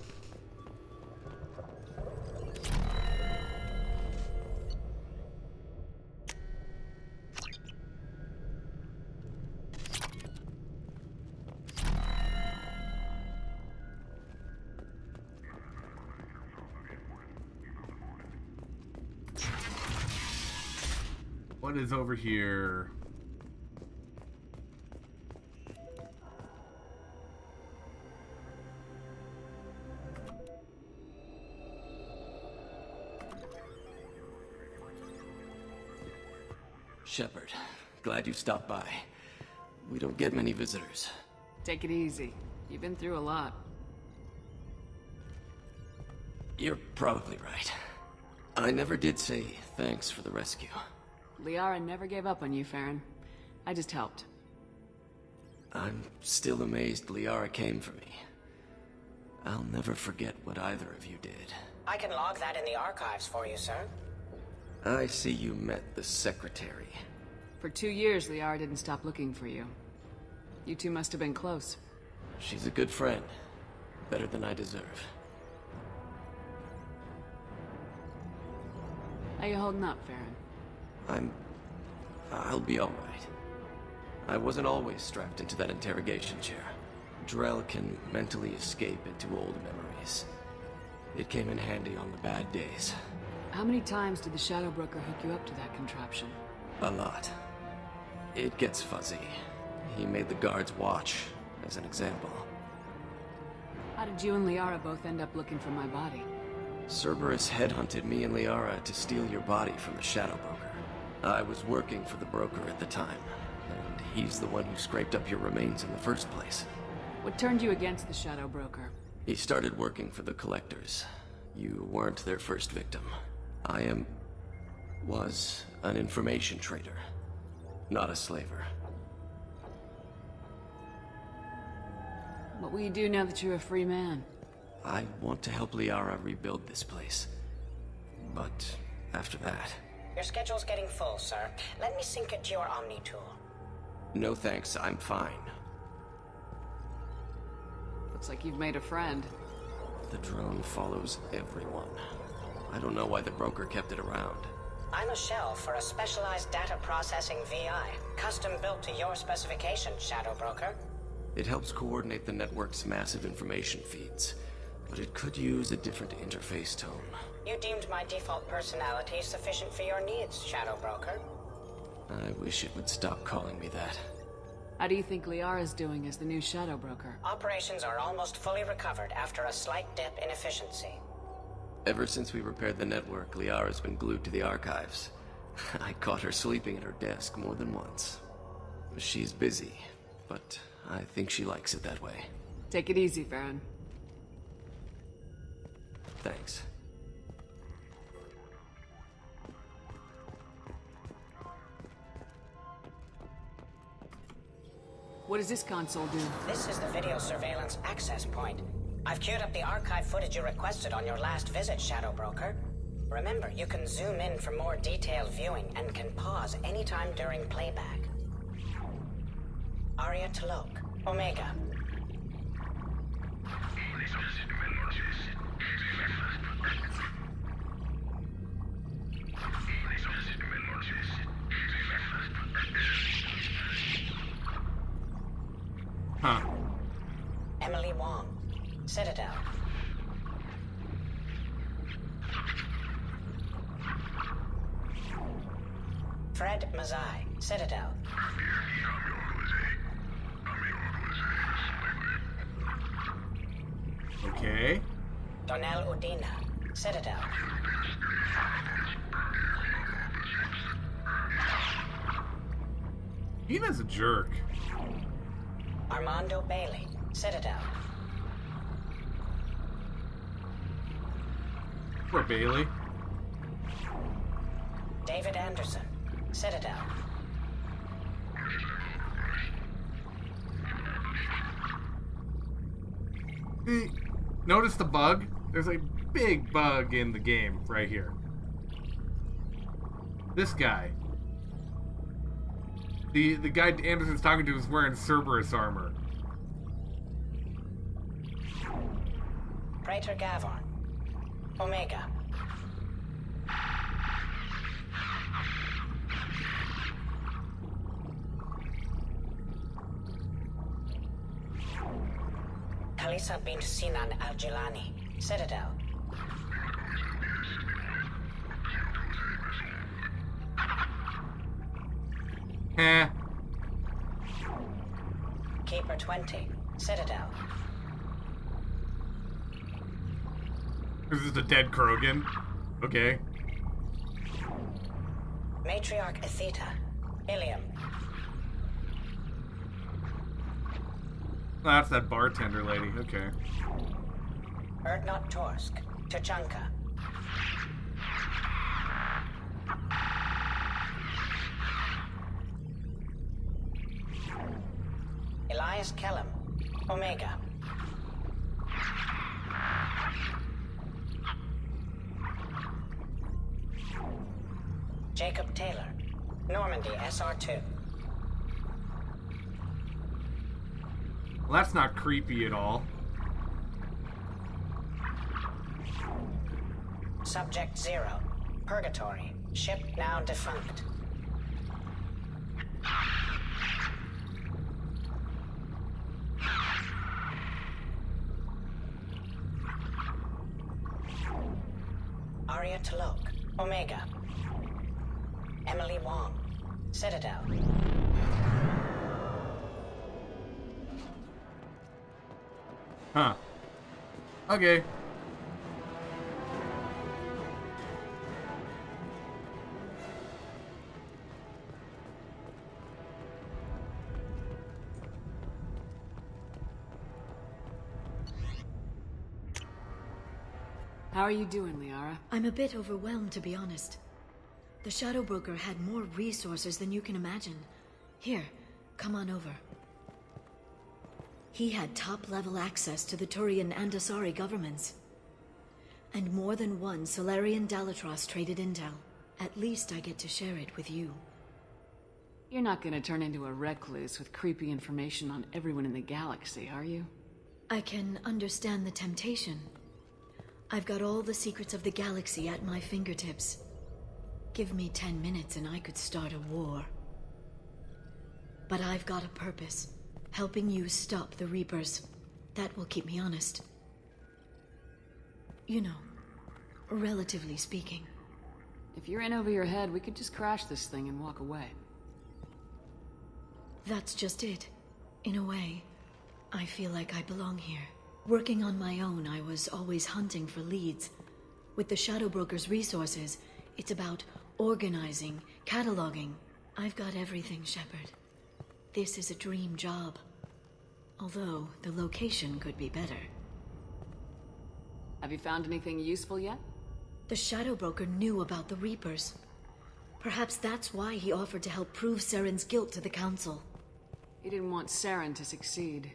What is over here? Shepard, glad you stopped by. We don't get many visitors. Take it easy. You've been through a lot. You're probably right. I never did say thanks for the rescue. Liara never gave up on you, Farron. I just helped. I'm still amazed Liara came for me. I'll never forget what either of you did. I can log that in the archives for you, sir. I see you met the Secretary. For 2 years, Liara didn't stop looking for you. You two must have been close. She's a good friend. Better than I deserve. How you holding up, Farron? I'll be alright. I wasn't always strapped into that interrogation chair. Drell can mentally escape into old memories. It came in handy on the bad days. How many times did the Shadow Broker hook you up to that contraption? A lot. It gets fuzzy. He made the guards watch, as an example. How did you and Liara both end up looking for my body? Cerberus headhunted me and Liara to steal your body from the Shadow Broker. I was working for the broker at the time, and he's the one who scraped up your remains in the first place. What turned you against the Shadow Broker? He started working for the Collectors. You weren't their first victim. Was an information trader, not a slaver. What will you do now that you're a free man? I want to help Liara rebuild this place. But after that... Your schedule's getting full, sir. Let me sync it to your Omni tool. No thanks, I'm fine. Looks like you've made a friend. The drone follows everyone. I don't know why the broker kept it around. I'm a shell for a specialized data processing VI, custom built to your specifications, Shadow Broker. It helps coordinate the network's massive information feeds, but it could use a different interface tone. You deemed my default personality sufficient for your needs, Shadow Broker. I wish it would stop calling me that. How do you think Liara's doing as the new Shadow Broker? Operations are almost fully recovered after a slight dip in efficiency. Ever since we repaired the network, Liara's been glued to the archives. I caught her sleeping at her desk more than once. She's busy, but I think she likes it that way. Take it easy, Farron. Thanks. What does this console do? This is the video surveillance access point. I've queued up the archive footage you requested on your last visit, Shadow Broker. Remember, you can zoom in for more detailed viewing and can pause anytime during playback. Aria Talok, Omega. Huh. Emily Wong, Citadel. Fred Mazai, Citadel. Okay. Donnell Udina, Citadel. Ina's a jerk. Armando Bailey, Citadel. Poor Bailey. David Anderson, Citadel. Notice the bug? There's a big bug in the game right here. This guy. The guy Anderson's talking to is wearing Cerberus armor. Praetor Gavon. Omega. Kalisa bint Sinan al-Jilani, Citadel. Keeper 20, Citadel. This is a dead Krogan. Okay. Matriarch Atheta, Ilium. That's that bartender lady. Okay. Erdnot Torsk, Tuchanka. Elias Kellum, Omega. Jacob Taylor, Normandy SR2. Well, that's not creepy at all. Subject 0, Purgatory, ship now defunct. Arya Talok, Omega. Emily Wong, Citadel. Huh. Okay. How are you doing, Liara? I'm a bit overwhelmed, to be honest. The Shadow Broker had more resources than you can imagine. Here, come on over. He had top-level access to the Turian and Asari governments. And more than one Solarian Dalatros traded intel. At least I get to share it with you. You're not gonna turn into a recluse with creepy information on everyone in the galaxy, are you? I can understand the temptation. I've got all the secrets of the galaxy at my fingertips. Give me 10 minutes and I could start a war. But I've got a purpose. Helping you stop the Reapers. That will keep me honest. You know, relatively speaking. If you're in over your head, we could just crash this thing and walk away. That's just it. In a way, I feel like I belong here. Working on my own, I was always hunting for leads. With the Shadow Broker's resources, it's about organizing, cataloging. I've got everything, Shepard. This is a dream job. Although, the location could be better. Have you found anything useful yet? The Shadow Broker knew about the Reapers. Perhaps that's why he offered to help prove Saren's guilt to the Council. He didn't want Saren to succeed.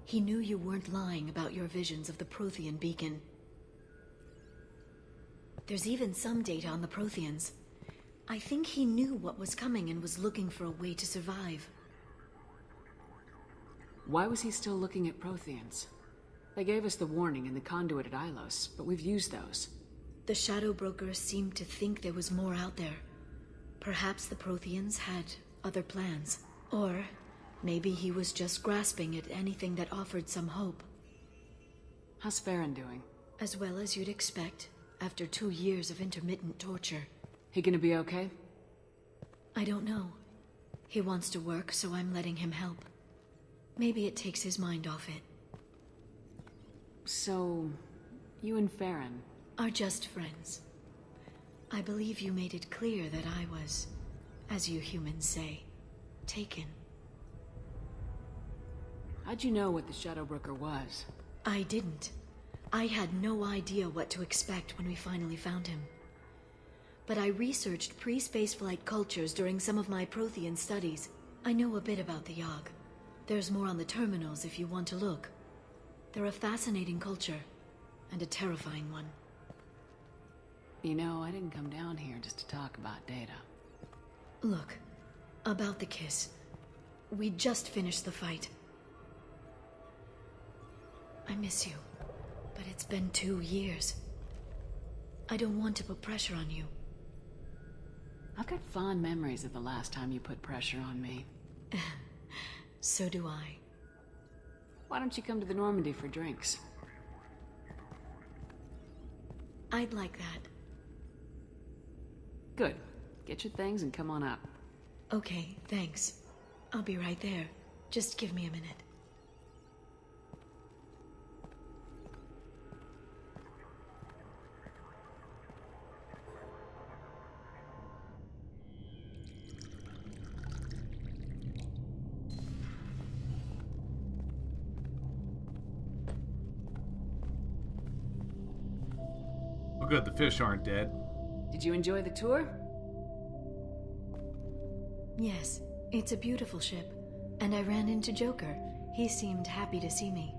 He knew you weren't lying about your visions of the Prothean beacon. There's even some data on the Protheans. I think he knew what was coming and was looking for a way to survive. Why was he still looking at Protheans? They gave us the warning in the conduit at Ilos, but we've used those. The Shadow Broker seemed to think there was more out there. Perhaps the Protheans had other plans. Or maybe he was just grasping at anything that offered some hope. How's Farron doing? As well as you'd expect, after 2 years of intermittent torture. He gonna be okay? I don't know. He wants to work, so I'm letting him help. Maybe it takes his mind off it. So, you and Farron are just friends. I believe you made it clear that I was, as you humans say, taken. How'd you know what the Shadow Broker was? I didn't. I had no idea what to expect when we finally found him. But I researched pre-spaceflight cultures during some of my Prothean studies. I know a bit about the Yogg. There's more on the terminals if you want to look. They're a fascinating culture, and a terrifying one. You know, I didn't come down here just to talk about Data. Look, about the kiss. We just finished the fight. I miss you, but it's been 2 years. I don't want to put pressure on you. I've got fond memories of the last time you put pressure on me. So do I. Why don't you come to the Normandy for drinks? I'd like that. Good. Get your things and come on up. Okay, thanks. I'll be right there. Just give me a minute. Well, good, the fish aren't dead. Did you enjoy the tour? Yes, it's a beautiful ship. And I ran into Joker. He seemed happy to see me.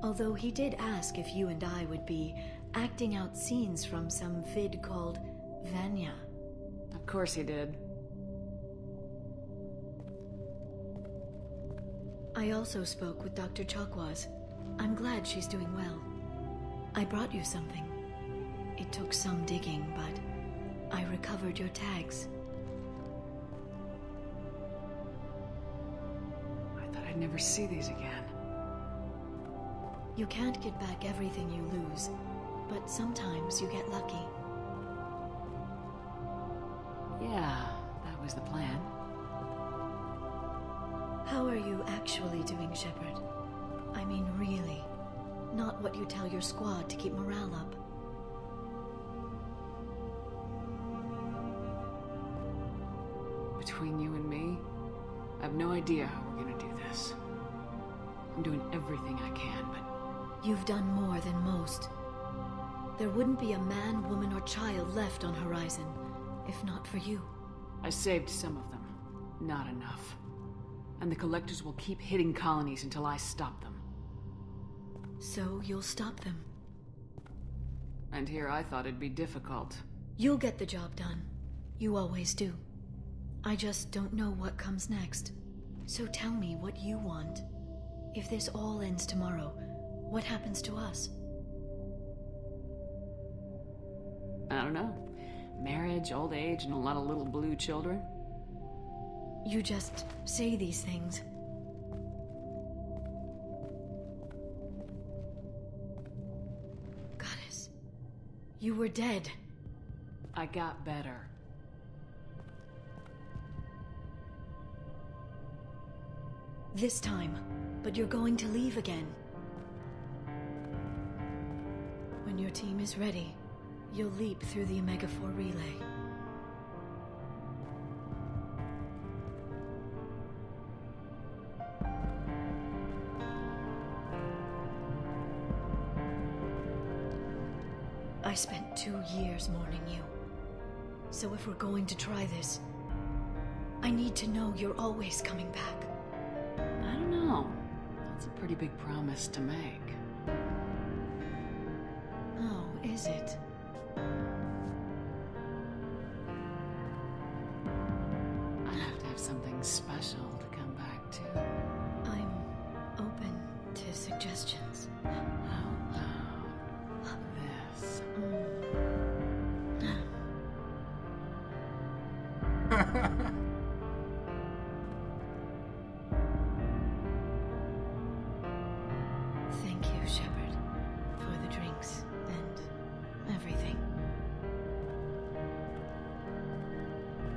Although he did ask if you and I would be acting out scenes from some vid called Vanya. Of course he did. I also spoke with Dr. Chakwas. I'm glad she's doing well. I brought you something. It took some digging, but I recovered your tags. I thought I'd never see these again. You can't get back everything you lose, but sometimes you get lucky. Yeah, that was the plan. How are you actually doing, Shepard? I mean, really. Not what you tell your squad to keep morale up. Between you and me, I have no idea how we're gonna do this. I'm doing everything I can, but... You've done more than most. There wouldn't be a man, woman, or child left on Horizon, if not for you. I saved some of them. Not enough. And the Collectors will keep hitting colonies until I stop them. So you'll stop them? And here I thought it'd be difficult. You'll get the job done. You always do. I just don't know what comes next. So tell me what you want. If this all ends tomorrow, what happens to us? I don't know. Marriage, old age, and a lot of little blue children? You just say these things. Goddess, you were dead. I got better. This time, but you're going to leave again. When your team is ready, you'll leap through the Omega-4 relay. I spent 2 years mourning you. So if we're going to try this, I need to know you're always coming back. I don't know. That's a pretty big promise to make. Oh, is it? I have to have something special to come back to. I'm open to suggestions. How about this? Thank you, Shepard, for the drinks and everything.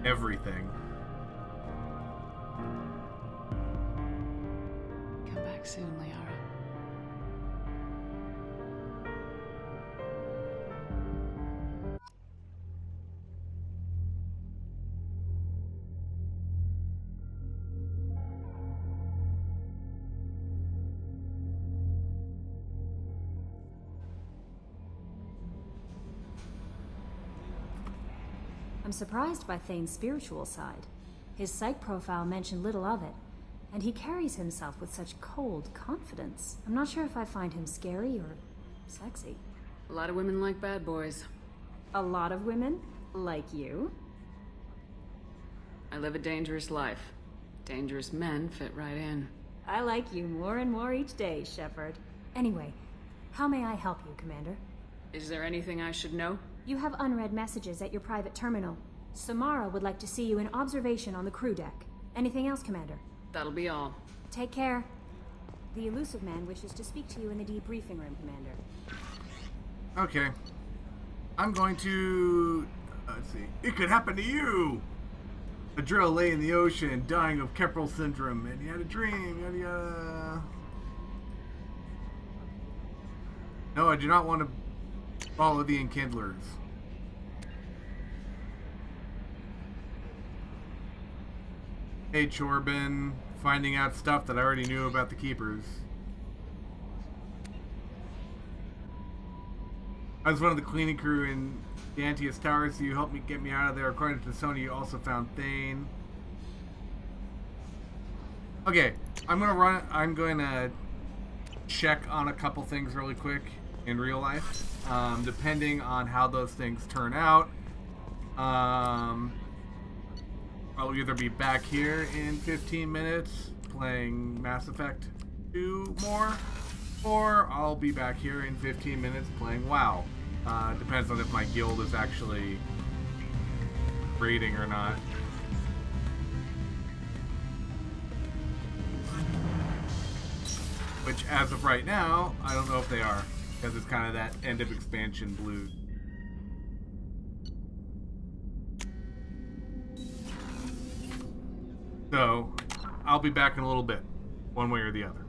Everything. Come back soon, Liara. I'm surprised by Thane's spiritual side. His psych profile mentioned little of it, and he carries himself with such cold confidence. I'm not sure if I find him scary or sexy. A lot of women like bad boys. A lot of women? Like you? I live a dangerous life. Dangerous men fit right in. I like you more and more each day, Shepard. Anyway, how may I help you, Commander? Is there anything I should know? You have unread messages at your private terminal. Samara would like to see you in observation on the crew deck. Anything else, Commander? That'll be all. Take care. The elusive man wishes to speak to you in the debriefing room, Commander. Okay. I'm going to... let's see. It could happen to you! A drill lay in the ocean, dying of Keppel syndrome, and he had a dream, yada yada. No, I do not want to follow the enkindlers. Hey, Chorbin. Finding out stuff that I already knew about the Keepers. I was one of the cleaning crew in the Antius Tower, so you helped me get me out of there. According to Sony, you also found Thane. Okay, I'm gonna check on a couple things really quick in real life. Depending on how those things turn out, I'll either be back here in 15 minutes playing Mass Effect 2 more, or I'll be back here in 15 minutes playing WoW. Depends on if my guild is actually raiding or not. Which, as of right now, I don't know if they are, because it's kind of that end of expansion blues. So, I'll be back in a little bit, one way or the other.